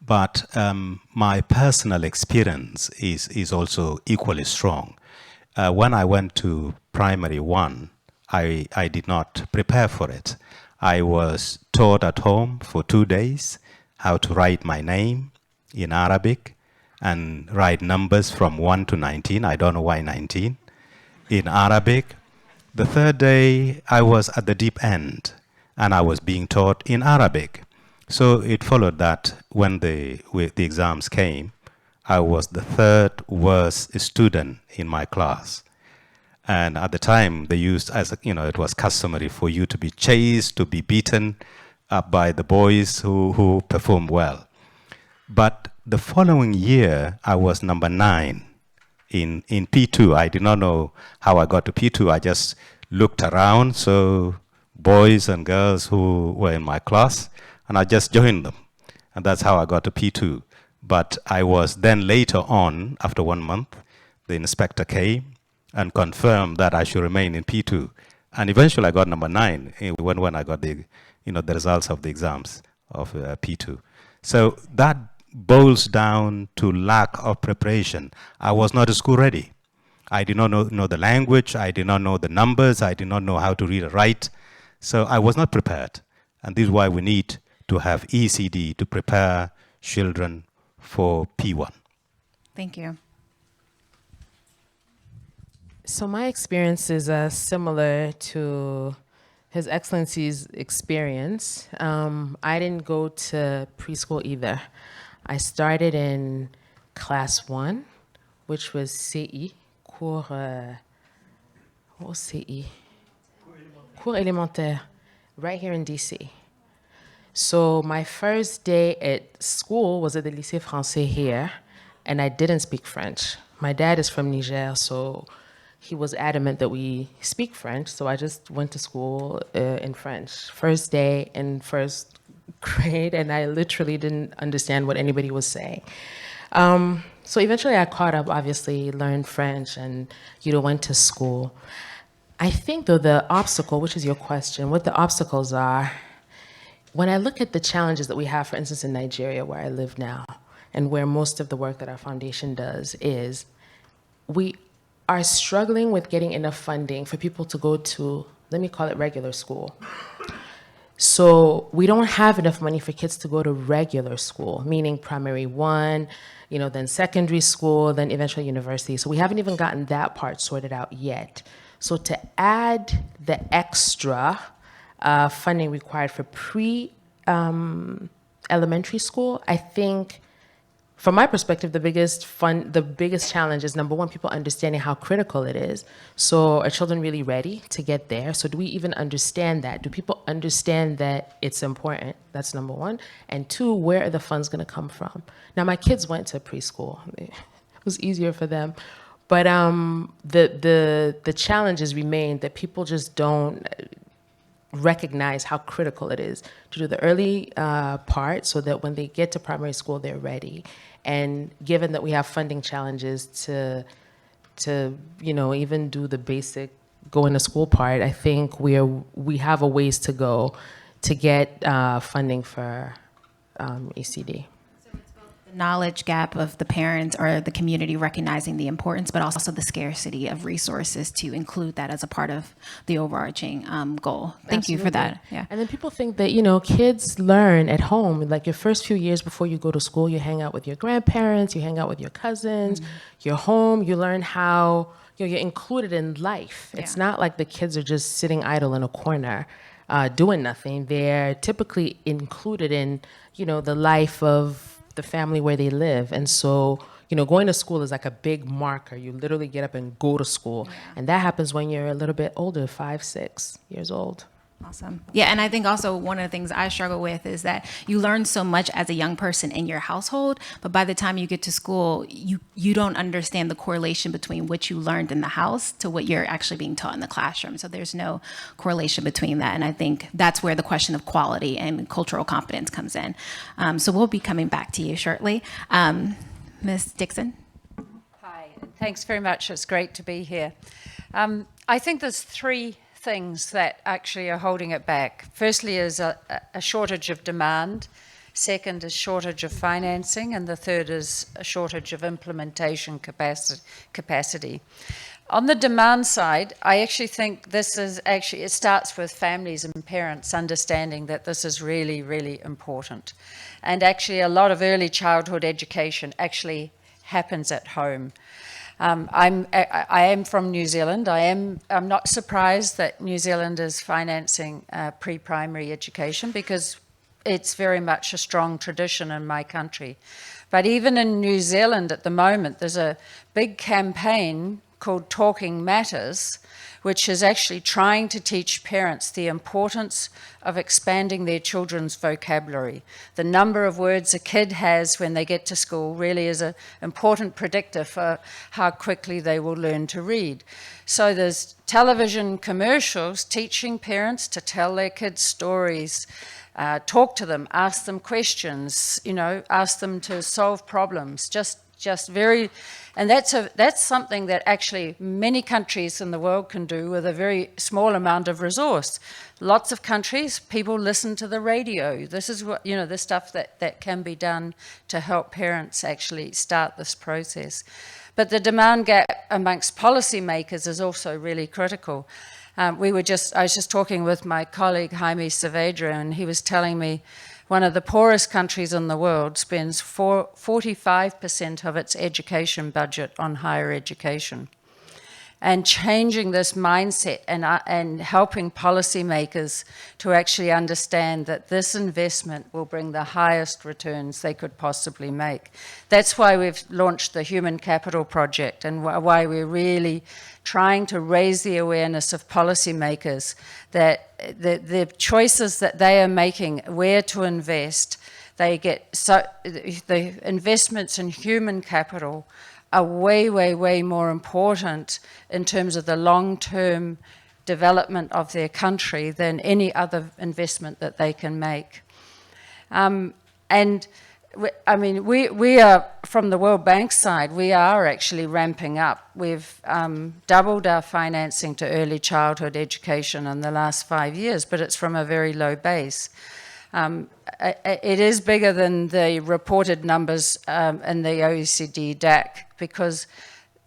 Speaker 9: But my personal experience is also equally strong. When I went to primary one, I did not prepare for it. I was taught at home for 2 days how to write my name in Arabic and write numbers from 1 to 19. I don't know why 19 in Arabic. The third day, I was at the deep end and I was being taught in Arabic. So it followed that when the exams came, I was the third worst student in my class. And at the time, they used, it was customary for you to be chased, to be beaten up by the boys who performed well. But the following year, I was number 9 in P2. I did not know how I got to P2. I just looked around, so boys and girls who were in my class, and I just joined them. And that's how I got to P2. But I was then later on, after 1 month, the inspector came and confirmed that I should remain in P2. And eventually I got number 9 when I got the results of the exams of P2. So that boils down to lack of preparation. I was not school ready. I did not know the language. I did not know the numbers. I did not know how to read or write. So I was not prepared. And this is why we need to have ECD to prepare children for P1.
Speaker 1: Thank you.
Speaker 10: So my experience is similar to His Excellency's experience. I didn't go to preschool either. I started in class 1, which was CI, cours élémentaire, right here in DC. So my first day at school was at the Lycée Français here, and I didn't speak French. My dad is from Niger, so he was adamant that we speak French, so I just went to school in French. First day in first grade, and I literally didn't understand what anybody was saying. So eventually I caught up, obviously, learned French, and went to school. I think, though, the obstacle, which is your question, what the obstacles are, when I look at the challenges that we have, for instance, in Nigeria, where I live now, and where most of the work that our foundation does is, we are struggling with getting enough funding for people to go to, let me call it regular school. So we don't have enough money for kids to go to regular school, meaning primary 1, then secondary school, then eventually university. So we haven't even gotten that part sorted out yet. So to add the extra funding required for pre-elementary school, I think from my perspective, the biggest challenge is, number one, people understanding how critical it is. So are children really ready to get there? So do we even understand that? Do people understand that it's important? That's number one. And two, where are the funds going to come from? Now, my kids went to preschool. It was easier for them. But the challenges remain that people just don't recognize how critical it is to do the early part so that when they get to primary school, they're ready. And given that we have funding challenges to even do the basic going to school part, I think we have a ways to go to get funding for ECD.
Speaker 1: The knowledge gap of the parents or the community recognizing the importance, but also the scarcity of resources to include that as a part of the overarching goal. Thank you for that. Yeah.
Speaker 10: And then people think that, kids learn at home. Like your first few years before you go to school, you hang out with your grandparents, you hang out with your cousins, you're home, you learn how, you're included in life. It's not like the kids are just sitting idle in a corner doing nothing. They're typically included in, the life of the family where they live. And so, going to school is like a big marker. You literally get up and go to school. Yeah. And that happens when you're a little bit older, 5, 6 years old.
Speaker 1: Awesome. Yeah, and I think also one of the things I struggle with is that you learn so much as a young person in your household, but by the time you get to school, you don't understand the correlation between what you learned in the house to what you're actually being taught in the classroom. So there's no correlation between that, and I think that's where the question of quality and cultural competence comes in. So we'll be coming back to you shortly. Ms. Dixon?
Speaker 11: Hi, thanks very much. It's great to be here. I think there's 3 things that actually are holding it back. Firstly is a shortage of demand. Second is shortage of financing. And the third is a shortage of implementation capacity. On the demand side, I actually think it starts with families and parents understanding that this is really, really important. And actually a lot of early childhood education actually happens at home. I am from New Zealand. I'm not surprised that New Zealand is financing pre-primary education because it's very much a strong tradition in my country. But even in New Zealand at the moment, there's a big campaign called Talking Matters, which is actually trying to teach parents the importance of expanding their children's vocabulary. The number of words a kid has when they get to school really is an important predictor for how quickly they will learn to read. So there's television commercials teaching parents to tell their kids stories, talk to them, ask them questions, ask them to solve problems, just very, and that's something that actually many countries in the world can do with a very small amount of resource. Lots of countries, people listen to the radio. This is what, the stuff that can be done to help parents actually start this process. But the demand gap amongst policymakers is also really critical. I was just talking with my colleague Jaime Saavedra, and he was telling me one of the poorest countries in the world spends 45% of its education budget on higher education. And changing this mindset and helping policymakers to actually understand that this investment will bring the highest returns they could possibly make. That's why we've launched the Human Capital Project and why we're really trying to raise the awareness of policymakers that the choices that they are making, where to invest, the investments in human capital are way, way, way more important in terms of the long-term development of their country than any other investment that they can make. We are, from the World Bank side, we are actually ramping up. We've doubled our financing to early childhood education in the last 5 years, but it's from a very low base. It is bigger than the reported numbers in the OECD DAC because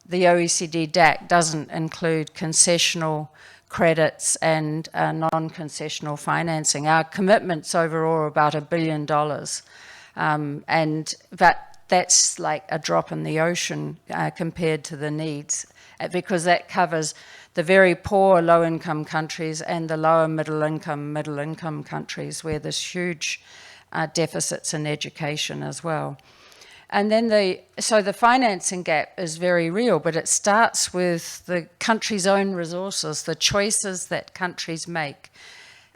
Speaker 11: the OECD DAC doesn't include concessional credits and non-concessional financing. Our commitments overall are about $1 billion. But that's like a drop in the ocean compared to the needs because that covers the very poor low-income countries and the lower middle-income countries where there's huge deficits in education as well. And then so the financing gap is very real, but it starts with the country's own resources, the choices that countries make.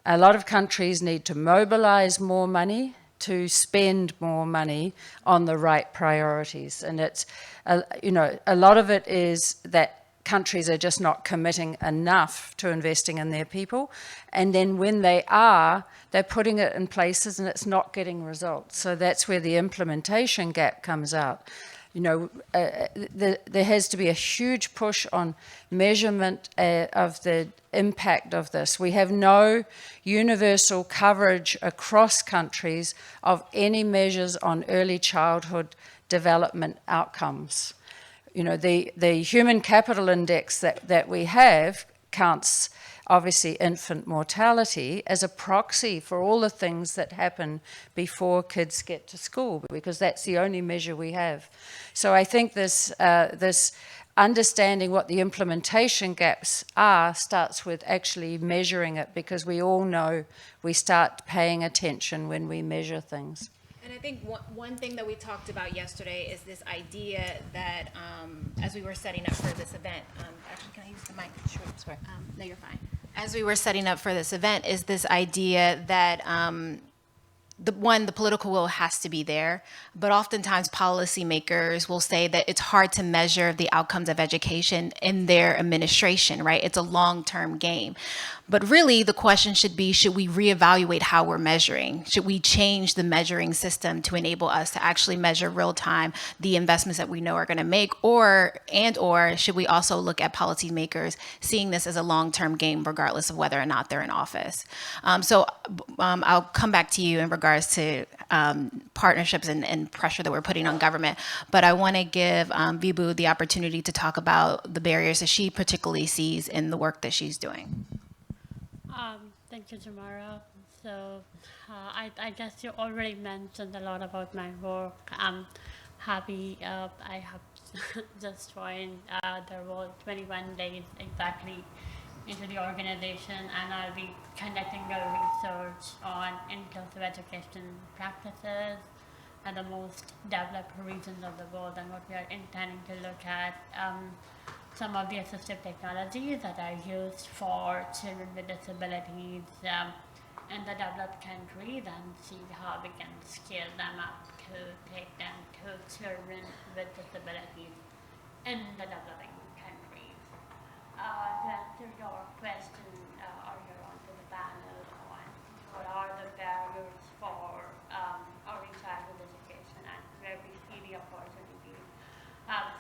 Speaker 11: A lot of countries need to mobilize more money to spend more money on the right priorities. And it's, a lot of it is that countries are just not committing enough to investing in their people. And then when they are, they're putting it in places and it's not getting results. So that's where the implementation gap comes out. There has to be a huge push on measurement of the impact of this. We have no universal coverage across countries of any measures on early childhood development outcomes. The human capital index that we have counts, obviously, infant mortality as a proxy for all the things that happen before kids get to school, because that's the only measure we have. So I think this understanding what the implementation gaps are starts with actually measuring it, because we all know we start paying attention when we measure things.
Speaker 1: And I think one thing that we talked about yesterday is this idea that as we were setting up for this event, actually, can I use the mic? Sure, sorry. No, you're fine. As we were setting up for this event is this idea that the political will has to be there, but oftentimes policymakers will say that it's hard to measure the outcomes of education in their administration, right? It's a long-term game. But really, the question should be, should we reevaluate how we're measuring? Should we change the measuring system to enable us to actually measure real time the investments that we know are going to make, or should we also look at policymakers seeing this as a long-term game regardless of whether or not they're in office? So I'll come back to you in regards to partnerships and pressure that we're putting on government, but I want to give Vibhu the opportunity to talk about the barriers that she particularly sees in the work that she's doing.
Speaker 12: Thank you, Tamara. So I guess you already mentioned a lot about my work. I'm happy I have just joined Theirworld 21 days exactly into the organization, and I'll be conducting a research on inclusive education practices in the most developed regions of the world, and what we are intending to look at some of the assistive technologies that are used for children with disabilities in the developed countries, and see how we can scale them up to take them to children with disabilities in the developing countries. To answer your question earlier on to the panel on what are the barriers for early childhood education and where we see the opportunities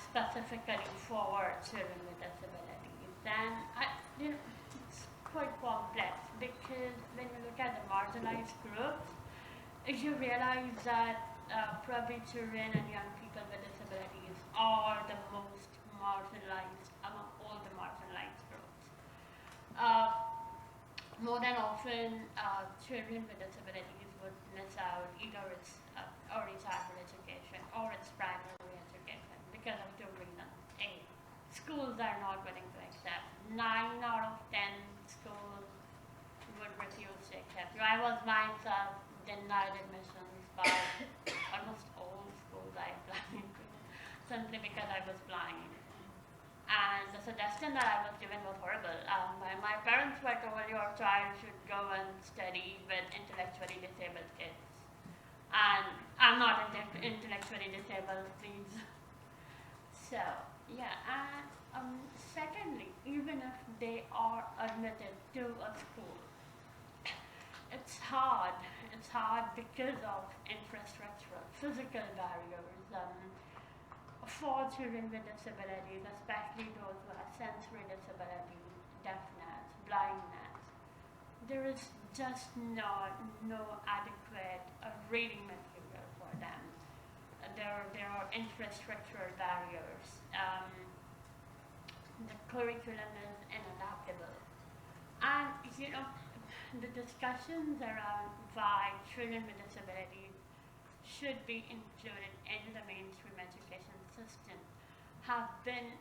Speaker 12: specifically for children with disabilities, then it's quite complex, because when you look at the marginalized groups, you realize that probably children and young people with disabilities are the most marginalized among all the marginalized groups. More than often, children with disabilities would miss out either its early childhood education or its primary education because of two reasons. A, schools are not willing to accept. 9 out of 10 schools would refuse to accept you. I was myself denied admissions by almost all schools I applied to, simply because I was blind. And the suggestion that I was given was horrible. My parents were told your child should go and study with intellectually disabled kids. And I'm not intellectually disabled, please. So, yeah, and secondly, even if they are admitted to a school, it's hard. It's hard because of infrastructural, physical barriers. For children with disabilities, especially those who have sensory disabilities, deafness, blindness, there is just no adequate reading material for them. There are infrastructural barriers. The curriculum is inadaptable. And, the discussions around why children with disabilities should be included in the mainstream education system have been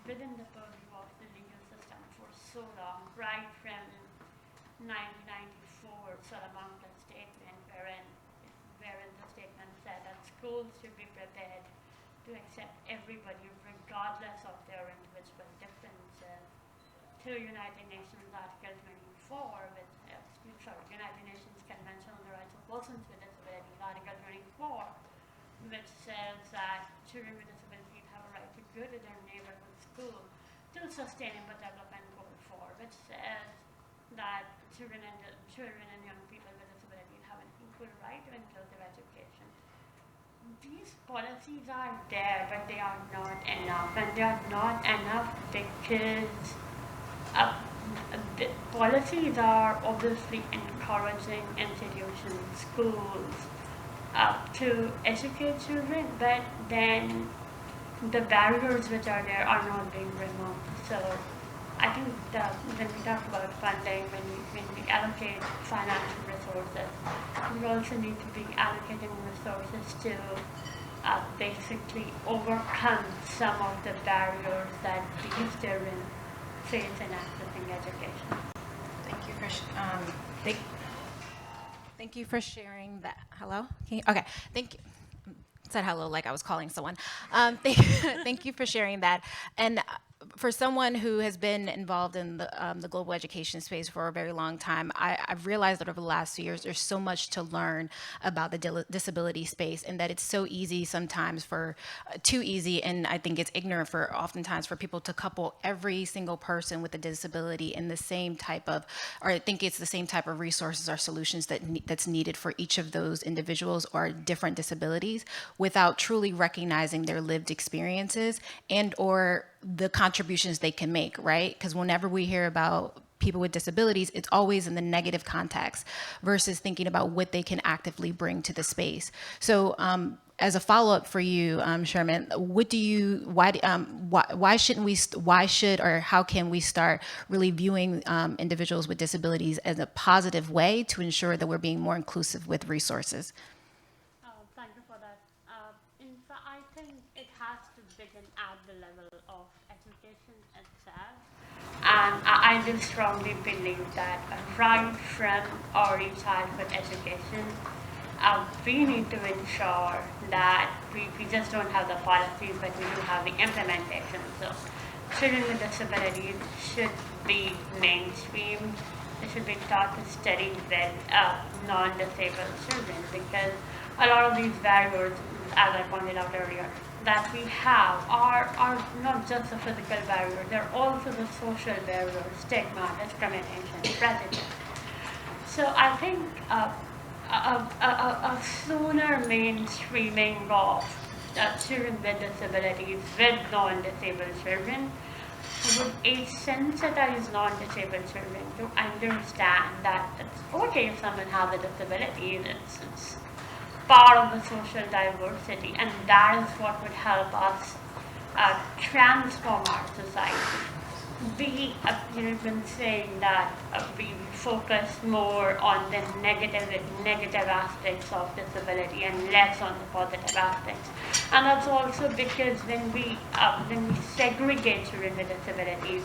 Speaker 12: within the purview of the legal system for so long, right from 1994 Salamanca statement, wherein wherein the statement said that schools should be prepared to accept everybody regardless of their individual differences. To United Nations Article 24, United Nations Convention on the Rights of Persons with Disabilities, Article 24, which says that children with disabilities have a right to go to their neighborhood school to Sustainable Development Goal 4, which says that children and young people with disabilities have an equal right to inclusive education. These policies are there, but they are not enough, and they are not enough because the policies are obviously encouraging institutions, schools, to educate children, but then the barriers which are there are not being removed. So I think when we talk about funding, when we allocate financial resources, we also need to be allocating resources to basically overcome some of the barriers that these children face in accessing education.
Speaker 1: Thank you for thank you for sharing that. Hello? Okay. Thank you. Said hello like I was calling someone. Thank you for sharing that. And for someone who has been involved in the global education space for a very long time, I've realized that over the last few years, there's so much to learn about the disability space, and that it's so easy sometimes too easy, and I think it's ignorant oftentimes for people to couple every single person with a disability in the same type of, or I think it's the same type of resources or solutions that's needed for each of those individuals or different disabilities, without truly recognizing their lived experiences and or the contributions they can make, right? Because whenever we hear about people with disabilities, it's always in the negative context versus thinking about what they can actively bring to the space. So as a follow-up for you, Sherman, why should or how can we start really viewing individuals with disabilities as a positive way to ensure that we're being more inclusive with resources?
Speaker 12: Thank you for that. In fact, I think it has to begin at the level of education itself. And I do strongly believe that right from early childhood education, we need to ensure that we just don't have the policies, but we do have the implementation. So children with disabilities should be mainstreamed. They should be taught to study with non-disabled children, because a lot of these barriers, as I pointed out earlier, that we have are not just the physical barrier, they're also the social barriers, stigma, discrimination, prejudice. So I think a sooner mainstreaming of children with disabilities with non-disabled children would sensitize non-disabled children to understand that it's okay if someone has a disability, it's part of the social diversity, and that is what would help us transform our society. We have been saying that we focus more on the negative aspects of disability and less on the positive aspects. And that's also because when we segregate children with disabilities,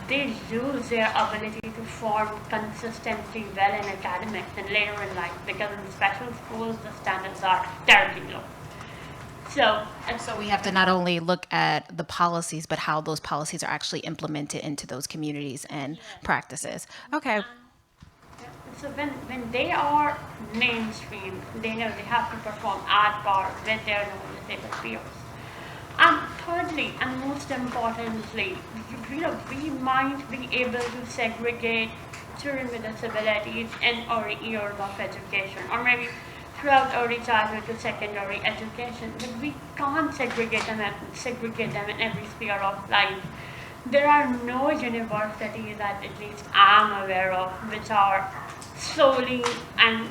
Speaker 12: they lose their ability to form consistently well in academics and later in life, because in special schools the standards are terribly low. So
Speaker 1: we have to not only look at the policies, but how those policies are actually implemented into those communities and practices. Okay.
Speaker 12: So when they are mainstream, they know they have to perform at par with their non-disabled peers. And thirdly, and most importantly, we might be able to segregate children with disabilities in early years of education, or maybe throughout early childhood to secondary education, but we can't segregate them in every sphere of life. There are no universities that at least I'm aware of which are solely and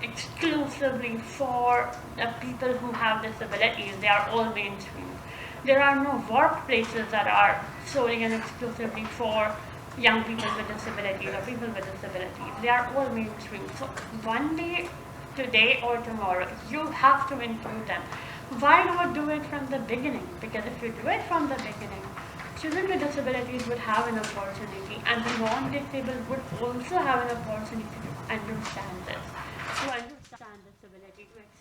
Speaker 12: exclusively for the people who have disabilities. They are all mainstream. There are no workplaces that are solely and exclusively for young people with disabilities or people with disabilities. They are all mainstream. So one day, today or tomorrow, you have to include them. Why not do it from the beginning? Because if you do it from the beginning, children with disabilities would have an opportunity, and the non-disabled would also have an opportunity to understand this, to understand disability.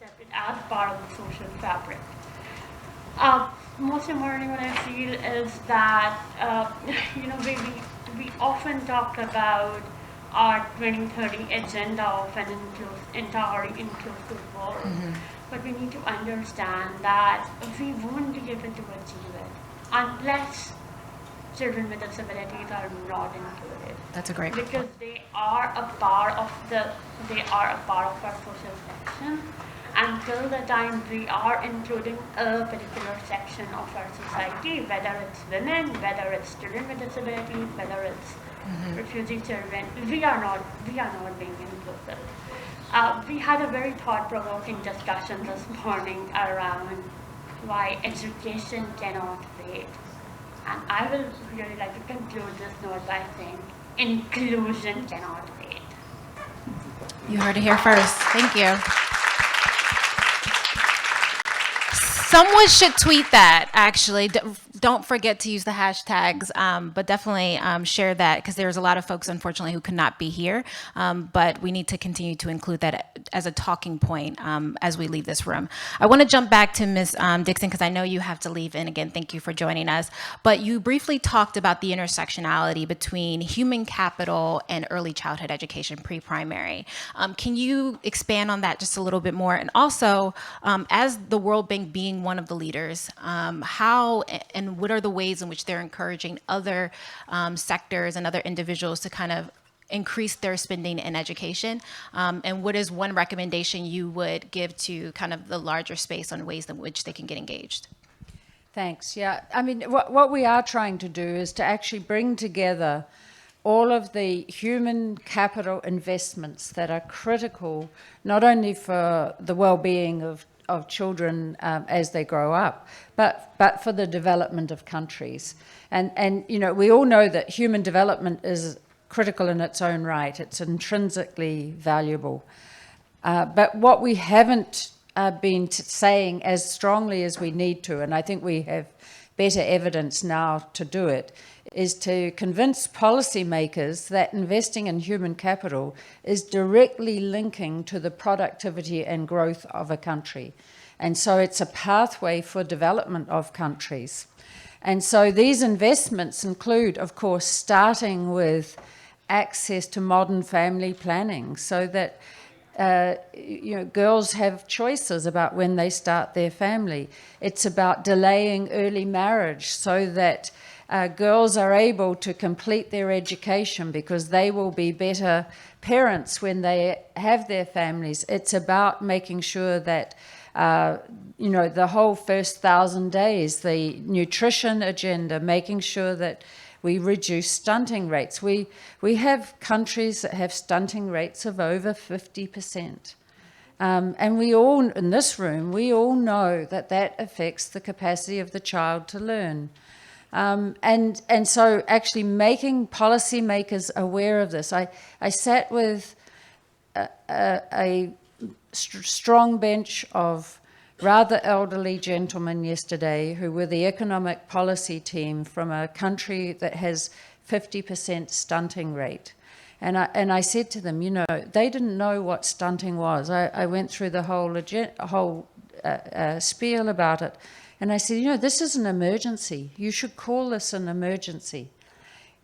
Speaker 12: accept it as part of the social fabric. Most importantly, what I feel is that we often talk about our 2030 agenda of an entirely inclusive world, but we need to understand that we won't be able to achieve it unless children with disabilities are not included.
Speaker 1: That's a great point.
Speaker 12: Because they are a part of our social section. Until the time we are including a particular section of our society, whether it's women, whether it's children with disabilities, whether it's refugee children, we are not being inclusive. We had a very thought-provoking discussion this morning around why education cannot wait. And I will really like to conclude this note by saying inclusion cannot wait.
Speaker 1: You heard it here first. Thank you. Someone should tweet that, actually. Don't forget to use the hashtags, but definitely share that, because there's a lot of folks, unfortunately, who could not be here. But we need to continue to include that as a talking point as we leave this room. I want to jump back to Ms. Dixon, because I know you have to leave. And again, thank you for joining us. But you briefly talked about the intersectionality between human capital and early childhood education, pre-primary. Can you expand on that just a little bit more? And also, as the World Bank being one of the leaders, how and what are the ways in which they're encouraging other sectors and other individuals to kind of increase their spending in education? And what is one recommendation you would give to kind of the larger space on ways in which they can get engaged?
Speaker 11: Thanks. Yeah, I mean, what we are trying to do is to actually bring together all of the human capital investments that are critical, not only for the well-being of children as they grow up, but for the development of countries. And we all know that human development is critical in its own right. It's intrinsically valuable. But what we haven't been saying as strongly as we need to, and I think we have better evidence now to do it, is to convince policymakers that investing in human capital is directly linking to the productivity and growth of a country. And so it's a pathway for development of countries. And so these investments include, of course, starting with access to modern family planning so that girls have choices about when they start their family. It's about delaying early marriage so that girls are able to complete their education because they will be better parents when they have their families. It's about making sure that the whole first 1,000 days, the nutrition agenda, making sure that we reduce stunting rates. We have countries that have stunting rates of over 50%. And we all, in this room, we all know that that affects the capacity of the child to learn. And so actually making policymakers aware of this. I sat with a strong bench of rather elderly gentlemen yesterday who were the economic policy team from a country that has 50% stunting rate. And I said to them, they didn't know what stunting was. I went through the whole spiel about it. And I said, this is an emergency. You should call this an emergency.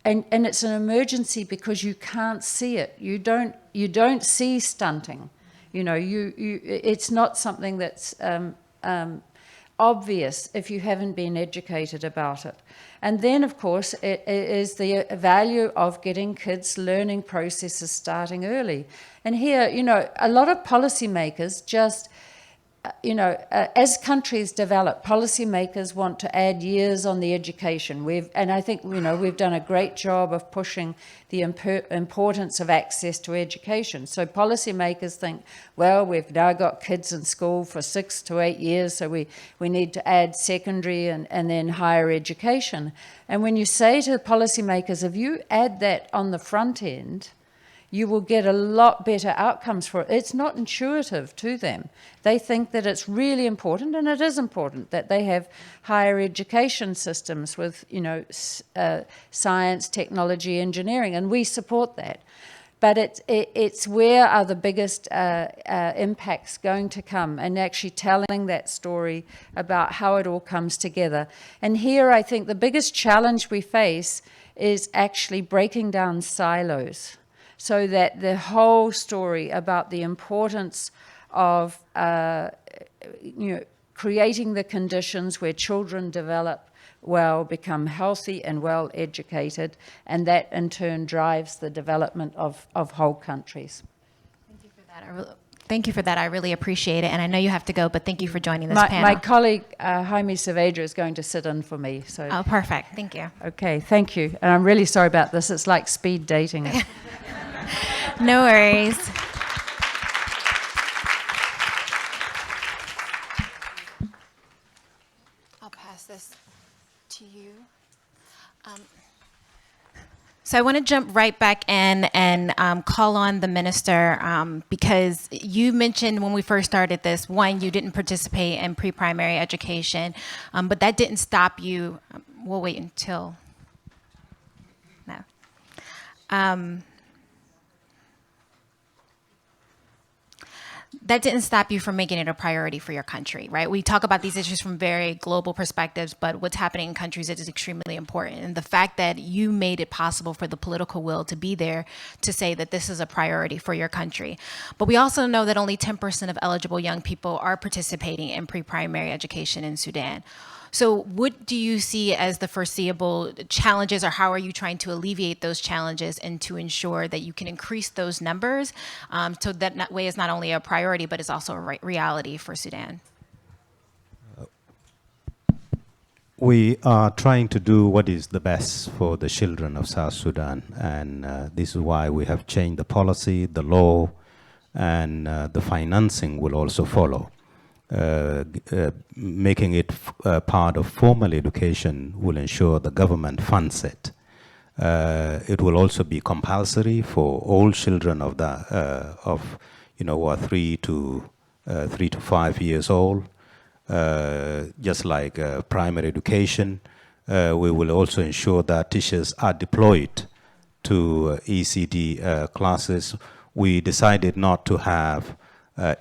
Speaker 11: And it's an emergency because you can't see it. You don't see stunting. It's not something that's obvious if you haven't been educated about it. And then, of course, it is the value of getting kids' learning processes starting early. And here, a lot of policymakers just, as countries develop, policymakers want to add years on the education. And I think, we've done a great job of pushing the importance of access to education. So policymakers think, well, we've now got kids in school for 6 to 8 years, so we need to add secondary and then higher education. And when you say to policymakers, if you add that on the front end, you will get a lot better outcomes for it. It's not intuitive to them. They think that it's really important, and it is important, that they have higher education systems with, science, technology, engineering, and we support that. but it's where are the biggest impacts going to come, and actually telling that story about how it all comes together. And here I think the biggest challenge we face is actually breaking down silos, so that the whole story about the importance of creating the conditions where children develop well, become healthy and well educated, and that in turn drives the development of whole countries.
Speaker 1: Thank you for that. Thank you for that. I really appreciate it. And I know you have to go, but thank you for joining this panel.
Speaker 11: My colleague, Jaime Saavedra, is going to sit in for me. So.
Speaker 1: Oh, perfect. Thank you.
Speaker 11: Okay, thank you. And I'm really sorry about this. It's like speed dating.
Speaker 1: No worries. I'll pass this to you. So I want to jump right back in and call on the minister because you mentioned when we first started this, one, you didn't participate in pre-primary education, but that didn't stop you. We'll wait until, no. That didn't stop you from making it a priority for your country, right? We talk about these issues from very global perspectives, but what's happening in countries is extremely important. And the fact that you made it possible for the political will to be there to say that this is a priority for your country. But we also know that only 10% of eligible young people are participating in pre-primary education in Sudan. So what do you see as the foreseeable challenges, or how are you trying to alleviate those challenges and to ensure that you can increase those numbers so that way is not only a priority, but is also a reality for Sudan?
Speaker 9: We are trying to do what is the best for the children of South Sudan, and this is why we have changed the policy, the law, and the financing will also follow. Making it part of formal education will ensure the government funds it. It will also be compulsory for all children of the who are 3 to 5 years old. Just like primary education, we will also ensure that teachers are deployed to ECD classes. We decided not to have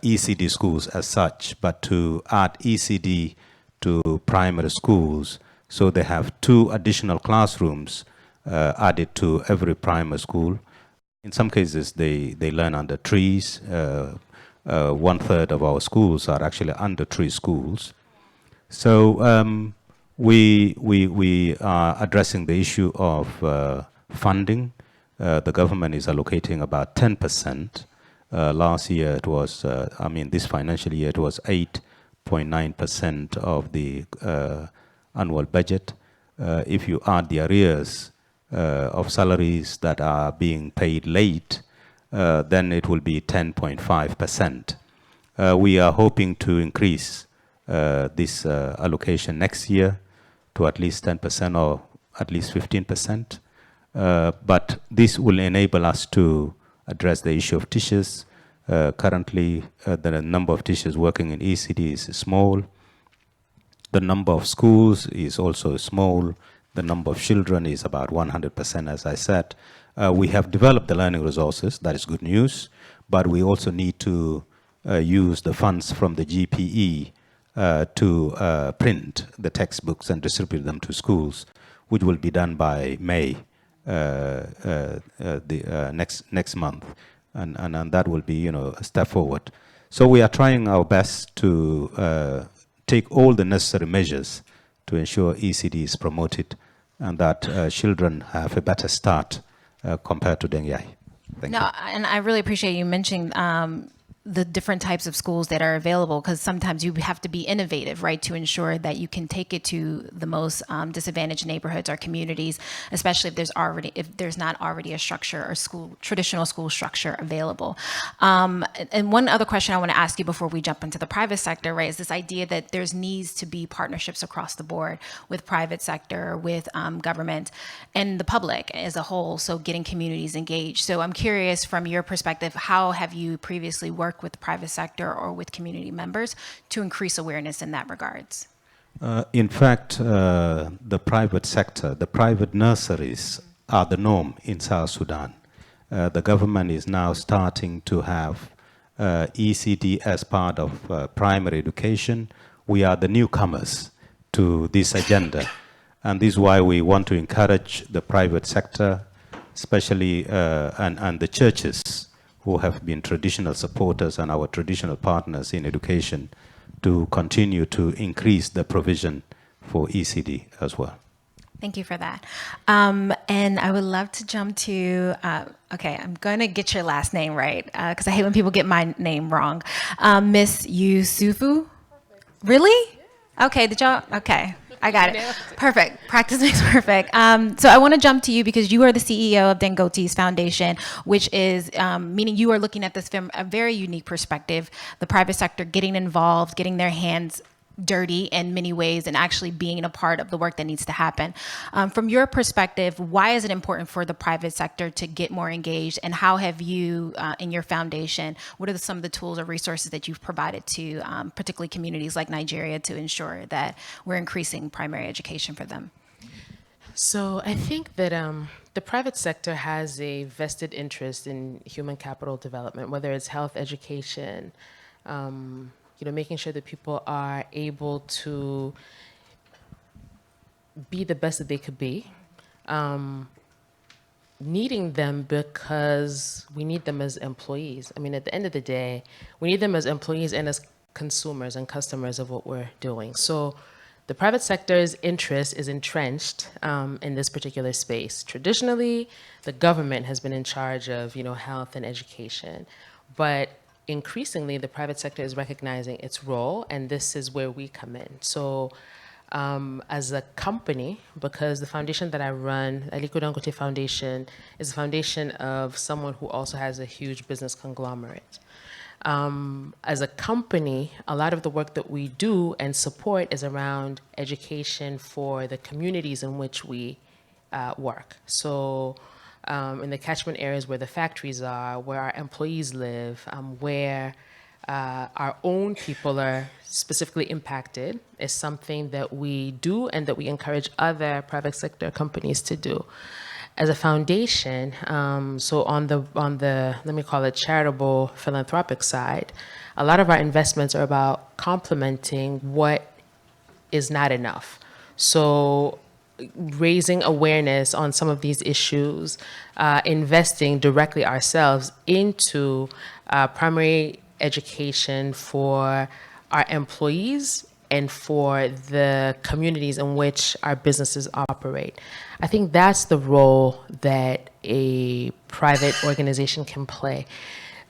Speaker 9: ECD schools as such, but to add ECD to primary schools, so they have 2 additional classrooms added to every primary school. In some cases, they learn under trees. 1/3 of our schools are actually under tree schools. So we are addressing the issue of funding. The government is allocating about 10%. Last year it was, this financial year it was 8.9% of the annual budget. If you add the arrears of salaries that are being paid late, then it will be 10.5%. We are hoping to increase this allocation next year to at least 10% or at least 15%. But this will enable us to address the issue of teachers. Currently, the number of teachers working in ECD is small. The number of schools is also small. The number of children is about 100%, as I said. We have developed the learning resources. That is good news. But we also need to use the funds from the GPE to print the textbooks and distribute them to schools, which will be done by May next month, and that will be a step forward. So we are trying our best to take all the necessary measures to ensure ECD is promoted and that children have a better start compared to Deng Yai. Thank you.
Speaker 1: And I really appreciate you mentioning the different types of schools that are available, because sometimes you have to be innovative, right, to ensure that you can take it to the most disadvantaged neighborhoods or communities, especially if there's not already a structure or traditional school structure available. And one other question I want to ask you before we jump into the private sector, right, is this idea that there's needs to be partnerships across the board with private sector, with government, and the public as a whole, so getting communities engaged. So I'm curious, from your perspective, how have you previously worked with the private sector or with community members to increase awareness in that regards?
Speaker 9: In fact, the private sector, the private nurseries are the norm in South Sudan. the government is now starting to have ECD as part of primary education. We are the newcomers to this agenda. And this is why we want to encourage the private sector, especially and the churches who have been traditional supporters and our traditional partners in education, to continue to increase the provision for ECD as well.
Speaker 1: Thank you for that. And I would love to jump to, okay, I'm going to get your last name right, because I hate when people get my name wrong. Miss Yusufu? Really? Okay, did y'all? Okay, I got it. Perfect. Practice makes perfect. So I want to jump to you because you are the CEO of Dangote's Foundation, which is meaning you are looking at this from a very unique perspective, the private sector getting involved, getting their hands dirty in many ways and actually being a part of the work that needs to happen. From your perspective, why is it important for the private sector to get more engaged, and how have you, in your foundation, what are some of the tools or resources that you've provided to particularly communities like Nigeria to ensure that we're increasing primary education for them?
Speaker 10: So I think that the private sector has a vested interest in human capital development, whether it's health, education, making sure that people are able to be the best that they could be, needing them because we need them as employees. I mean, at the end of the day, we need them as employees and as consumers and customers of what we're doing. So the private sector's interest is entrenched in this particular space. Traditionally, the government has been in charge of, health and education, but increasingly, the private sector is recognizing its role, and this is where we come in. So as a company, because the foundation that I run, Aliko Dangote Foundation, is a foundation of someone who also has a huge business conglomerate. As a company, a lot of the work that we do and support is around education for the communities in which we work. So in the catchment areas where the factories are, where our employees live, where our own people are specifically impacted, is something that we do and that we encourage other private sector companies to do. As a foundation, so on the let me call it charitable philanthropic side, a lot of our investments are about complementing what is not enough. So raising awareness on some of these issues, investing directly ourselves into primary education for our employees and for the communities in which our businesses operate. I think that's the role that a private organization can play.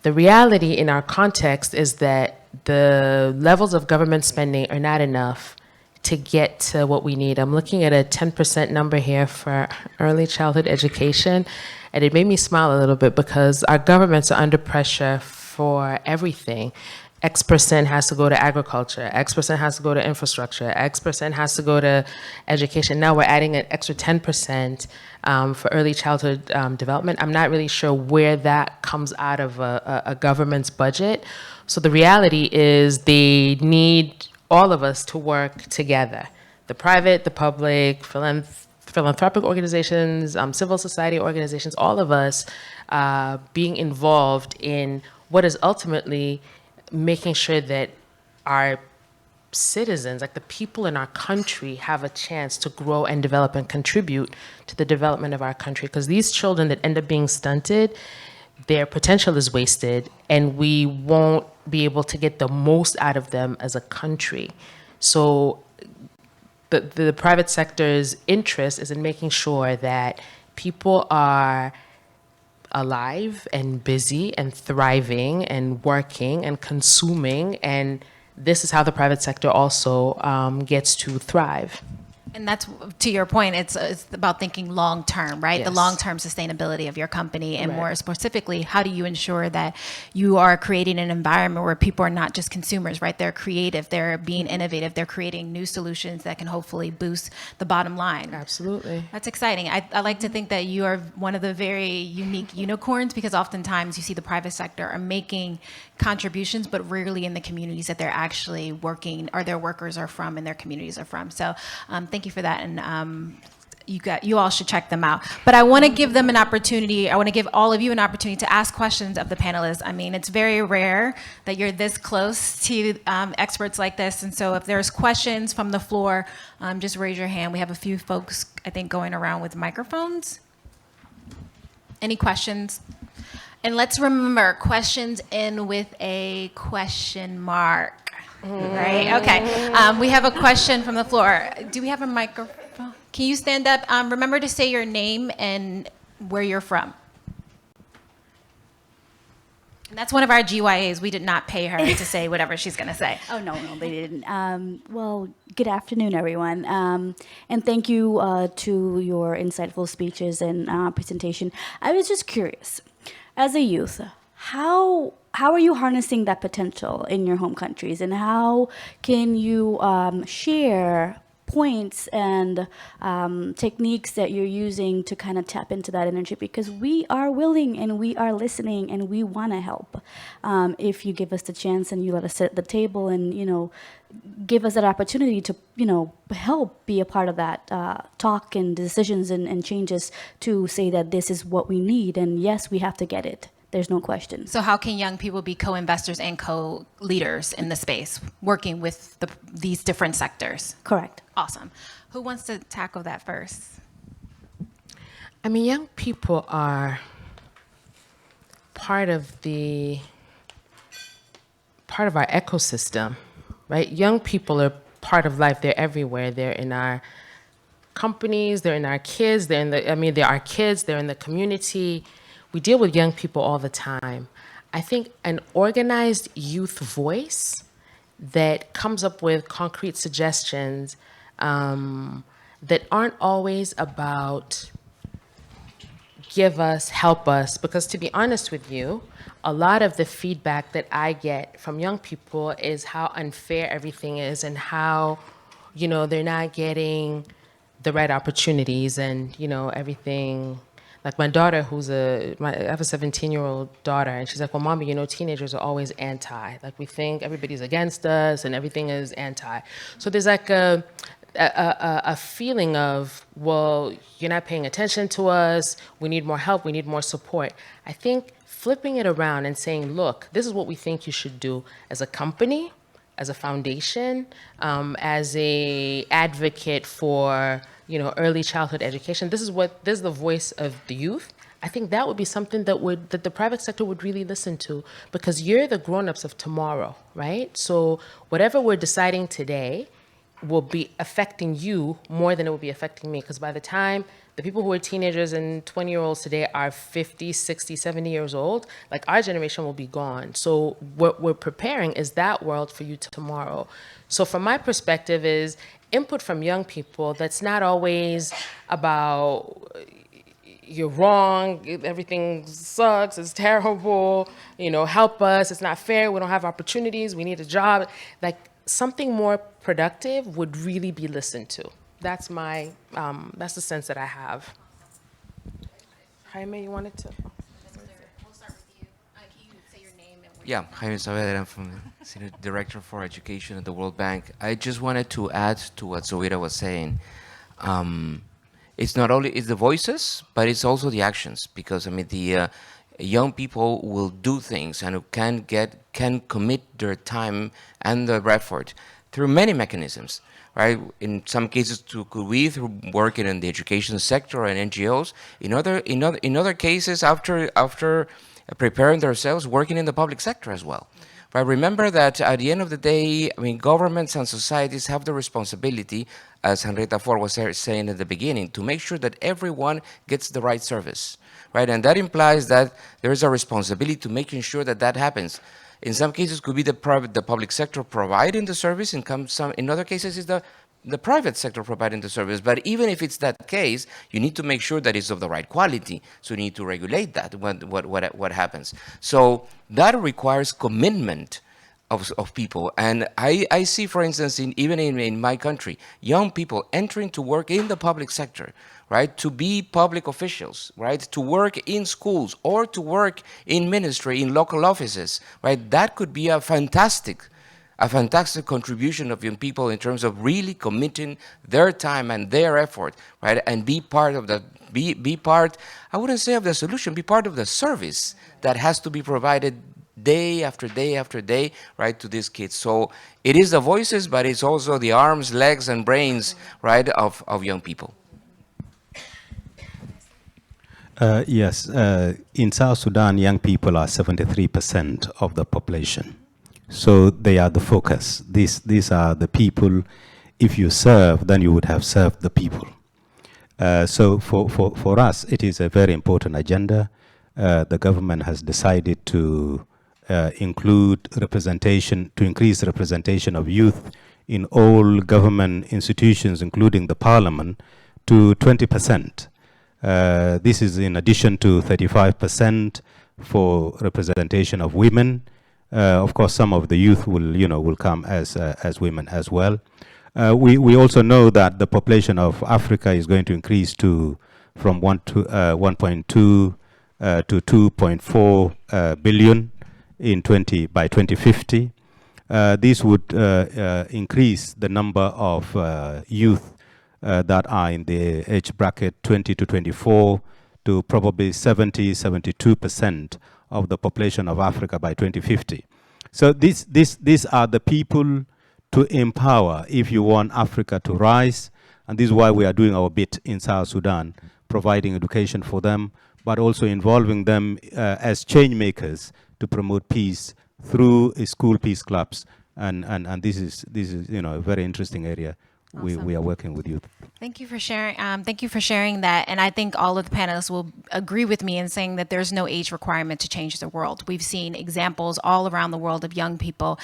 Speaker 10: The reality in our context is that the levels of government spending are not enough to get to what we need. I'm looking at a 10% number here for early childhood education, and it made me smile a little bit because our governments are under pressure for everything. X% has to go to agriculture, X% has to go to infrastructure, X% has to go to education. Now we're adding an extra 10% for early childhood development. I'm not really sure where that comes out of a government's budget. So the reality is they need all of us to work together. The private, the public, philanthropic organizations, civil society organizations, all of us being involved in what is ultimately making sure that our citizens, like the people in our country, have a chance to grow and develop and contribute to the development of our country. Because these children that end up being stunted, their potential is wasted, and we won't be able to get the most out of them as a country. So the private sector's interest is in making sure that people are alive and busy and thriving and working and consuming, and this is how the private sector also gets to thrive.
Speaker 1: And that's, to your point, it's about thinking long-term, right?
Speaker 10: Yes.
Speaker 1: The long-term sustainability of your company, and more specifically, how do you ensure that you are creating an environment where people are not just consumers, right? They're creative, they're being innovative, they're creating new solutions that can hopefully boost the bottom line.
Speaker 10: Absolutely.
Speaker 1: That's exciting. I like to think that you are one of the very unique unicorns, because oftentimes you see the private sector are making contributions, but rarely in the communities that they're actually working, or their workers are from and their communities are from. So thank you for that. And you all should check them out. But I want to give them an opportunity. I want to give all of you an opportunity to ask questions of the panelists. I mean, it's very rare that you're this close to experts like this. And so if there's questions from the floor, just raise your hand. We have a few folks, I think, going around with microphones. Any questions? And let's remember, questions end with a question mark. Right? Okay. We have a question from the floor. Do we have a microphone? Can you stand up? Remember to say your name and where you're from. And that's one of our GYAs. We did not pay her to say whatever she's going to say.
Speaker 13: Oh, no, they didn't. Well, good afternoon, everyone. And thank you to your insightful speeches and presentation. I was just curious, as a youth, how are you harnessing that potential in your home countries, and how can you share points and techniques that you're using to kind of tap into that energy? Because we are willing and we are listening and we want to help. If you give us the chance and you let us sit at the table and, you know, give us that opportunity to, you know, help be a part of that talk and decisions and changes to say that this is what we need. And yes, we have to get it. There's no question.
Speaker 1: So how can young people be co-investors and co-leaders in the space, working with these different sectors?
Speaker 13: Correct.
Speaker 1: Awesome. Who wants to tackle that first?
Speaker 10: I mean, young people are part of our ecosystem, right? Young people are part of life. They're everywhere. They're in our companies. They're in our kids. They're our kids. They're in the community. We deal with young people all the time. I think an organized youth voice that comes up with concrete suggestions that aren't always about give us, help us, because to be honest with you, a lot of the feedback that I get from young people is how unfair everything is and how, you know, they're not getting the right opportunities and, you know, everything. Like my daughter, I have a 17-year-old daughter, and she's like, well, Mommy, you know, teenagers are always anti. Like, we think everybody's against us and everything is anti. So there's like a feeling of, well, you're not paying attention to us, we need more help, we need more support. I think flipping it around and saying, look, this is what we think you should do as a company, as a foundation, as a advocate for, you know, early childhood education. This is the voice of the youth. I think that would be something that the private sector would really listen to, because you're the grown-ups of tomorrow, right? So whatever we're deciding today will be affecting you more than it will be affecting me, because by the time the people who are teenagers and 20-year-olds today are 50, 60, 70 years old, like our generation will be gone. So what we're preparing is that world for you tomorrow. So from my perspective is input from young people that's not always about you're wrong, everything sucks, it's terrible, you know, help us, it's not fair, we don't have opportunities, we need a job. Like something more productive would really be listened to. That's that's the sense that I have. Jaime, you wanted to?
Speaker 1: We'll start with you. Can you say your name and where
Speaker 14: Yeah, Jaime Saavedra, I'm from the Senior Director for Education at the World Bank. I just wanted to add to what Zoira was saying. It's not only the voices, but it's also the actions, because I mean the young people will do things and can commit their time and their effort through many mechanisms. Right? In some cases, could be through working in the education sector and NGOs. In other cases, after preparing themselves, working in the public sector as well. But remember that at the end of the day, I mean, governments and societies have the responsibility, as Henrietta Ford was saying at the beginning, to make sure that everyone gets the right service, right? And that implies that there is a responsibility to making sure that that happens. In some cases, it could be the public sector providing the service. In other cases, it's the private sector providing the service. But even if it's that case, you need to make sure that it's of the right quality. So you need to regulate that, what happens. So that requires commitment of people. And I see, for instance, even in my country, young people entering to work in the public sector, right, to be public officials, right, to work in schools or to work in ministry, in local offices, right, that could be a fantastic a fantastic contribution of young people in terms of really committing their time and their effort, right? And be part of the, be part, I wouldn't say of the solution, be part of the service that has to be provided day after day after day, right, to these kids. So it is the voices, but it's also the arms, legs, and brains, right, of young people.
Speaker 9: Yes, in South Sudan, young people are 73% of the population. So they are the focus. These are the people, if you serve, then you would have served the people. So for us, it is a very important agenda. The government has decided to include representation, to increase representation of youth in all government institutions, including the parliament, to 20%. This is in addition to 35% for representation of women. Of course, some of the youth will come as women as well. We also know that the population of Africa is going to increase from 1.2 to 2.4 billion by 2050. This would increase the number of youth that are in the age bracket 20 to 24 to probably 72% of the population of Africa by 2050. So these are the people to empower if you want Africa to rise. And this is why we are doing our bit in South Sudan, providing education for them, but also involving them as change makers to promote peace through school peace clubs. And this is a very interesting area. Awesome. We are working with youth.
Speaker 1: Thank you for sharing. Thank you for sharing that. And I think all of the panelists will agree with me in saying that there's no age requirement to change the world. We've seen examples all around the world of young people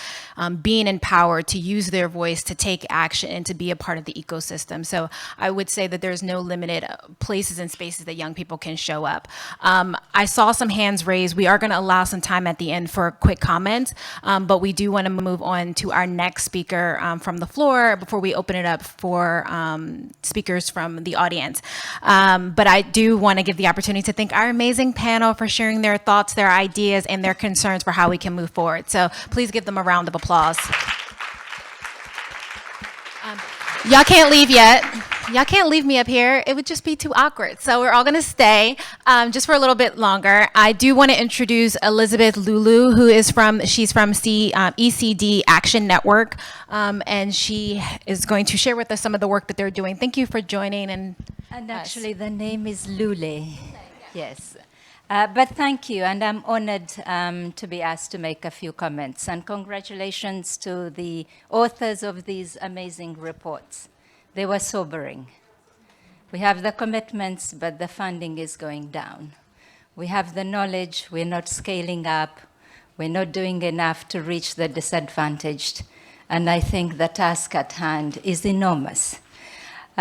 Speaker 1: being empowered to use their voice, to take action, and to be a part of the ecosystem. So I would say that there's no limited places and spaces that young people can show up. I saw some hands raised. We are going to allow some time at the end for quick comments, but we do want to move on to our next speaker from the floor before we open it up for speakers from the audience. But I do want to give the opportunity to thank our amazing panel for sharing their thoughts, their ideas, and their concerns for how we can move forward. So please give them a round of applause. Y'all can't leave yet. Y'all can't leave me up here. It would just be too awkward. So we're all going to stay just for a little bit longer. I do want to introduce Elizabeth Lulu, she's from ECD Action Network, and she is going to share with us some of the work that they're doing. Thank you for joining. And
Speaker 15: actually, the name is Lule. Yes. But thank you, and I'm honored to be asked to make a few comments. And congratulations to the authors of these amazing reports. They were sobering. We have the commitments, but the funding is going down. We have the knowledge, we're not scaling up, we're not doing enough to reach the disadvantaged, and I think the task at hand is enormous.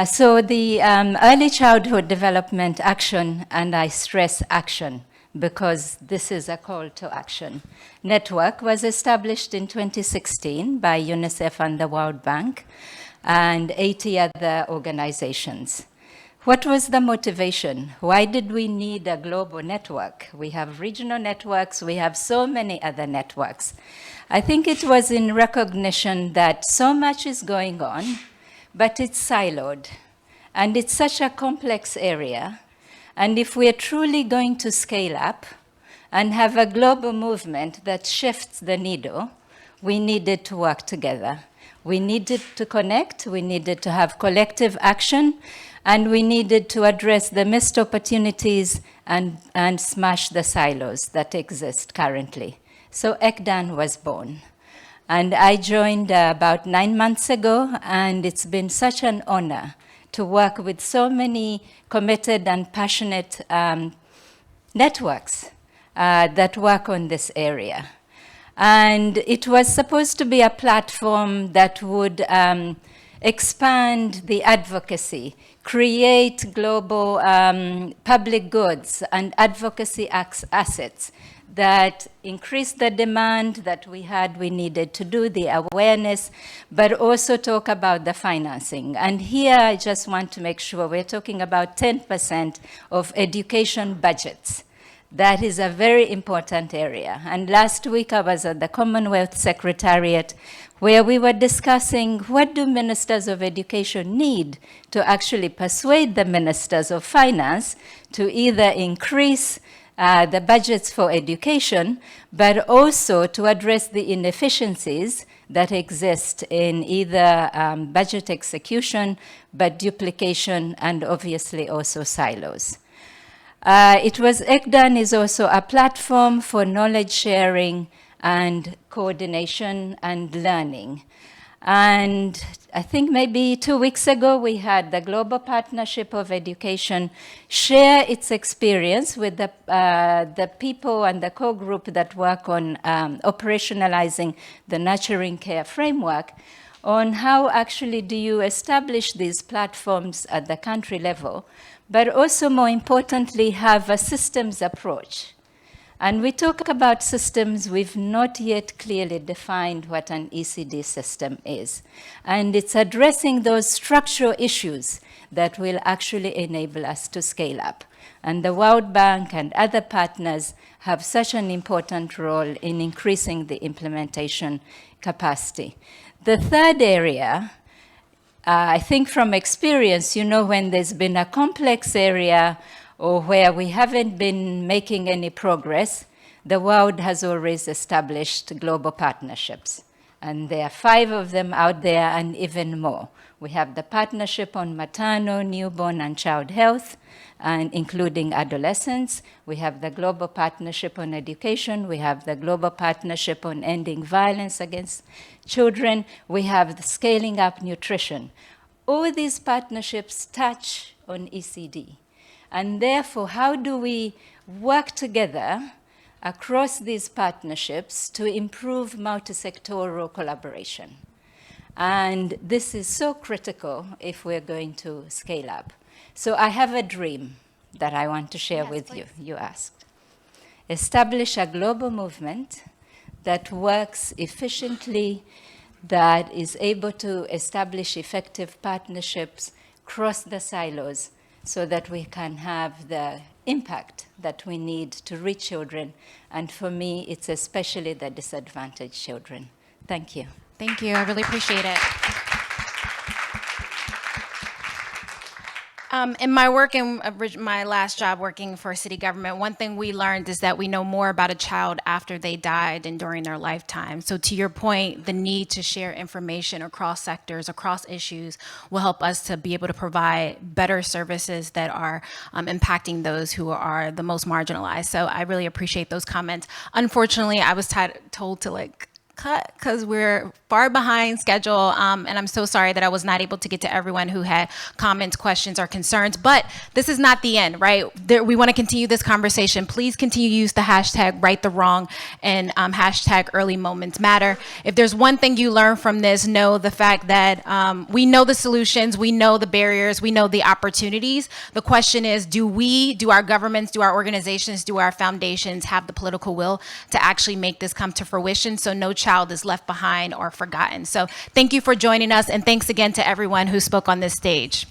Speaker 15: So the Early Childhood Development Action, and I stress action, because this is a call to action, network was established in 2016 by UNICEF and the World Bank, and 80 other organizations. What was the motivation? Why did we need a global network? We have regional networks, we have so many other networks. I think it was in recognition that so much is going on, but it's siloed, and it's such a complex area. And if we're truly going to scale up and have a global movement that shifts the needle, we needed to work together. We needed to connect, we needed to have collective action, and we needed to address the missed opportunities and smash the silos that exist currently. So ECDAN was born. And I joined about 9 months ago, and it's been such an honor to work with so many committed and passionate networks that work on this area. And it was supposed to be a platform that would expand the advocacy, create global public goods and advocacy assets that increase the demand that we needed to do, the awareness, but also talk about the financing. And here I just want to make sure we're talking about 10% of education budgets That is a very important area. And last week I was at the Commonwealth Secretariat where we were discussing what do ministers of education need to actually persuade the ministers of finance to either increase the budgets for education, but also to address the inefficiencies that exist in either budget execution, but duplication, and obviously also silos. ECDAN is also a platform for knowledge sharing and coordination and learning. And I think maybe 2 weeks ago, we had the Global Partnership of Education share its experience with the people and the core group that work on operationalizing the nurturing care framework on how actually do you establish these platforms at the country level, but also more importantly, have a systems approach. And we talk about systems, we've not yet clearly defined what an ECD system is. And it's addressing those structural issues that will actually enable us to scale up. And the World Bank and other partners have such an important role in increasing the implementation capacity. The third area, I think from experience, you know, when there's been a complex area or where we haven't been making any progress, the world has always established global partnerships. And there are 5 of them out there and even more. We have the Partnership on Maternal, Newborn, and Child Health, and including adolescents. We have the Global Partnership on Education. We have the Global Partnership on Ending Violence Against Children. We have the Scaling Up Nutrition. All these partnerships touch on ECD. And therefore, how do we work together across these partnerships to improve multisectoral collaboration? And this is so critical if we're going to scale up. So I have a dream that I want to share with you. You asked. Establish a global movement that works efficiently, that is able to establish effective partnerships, cross the silos, so that we can have the impact that we need to reach children. And for me, it's especially the disadvantaged children. Thank you.
Speaker 1: Thank you. I really appreciate it. In my work, in my last job working for city government, one thing we learned is that we know more about a child after they died than during their lifetime. So to your point, the need to share information across sectors, across issues, will help us to be able to provide better services that are impacting those who are the most marginalized. So I really appreciate those comments. Unfortunately, I was told to cut because we're far behind schedule, and I'm so sorry that I was not able to get to everyone who had comments, questions, or concerns, but this is not the end, right? We want to continue this conversation. Please continue to use the hashtag Right the Wrong and hashtag Early Moments Matter. If there's one thing you learn from this, know the fact that we know the solutions, we know the barriers, we know the opportunities. The question is, do our governments, do our organizations, do our foundations have the political will to actually make this come to fruition so no child is left behind or forgotten? So thank you for joining us, and thanks again to everyone who spoke on this stage.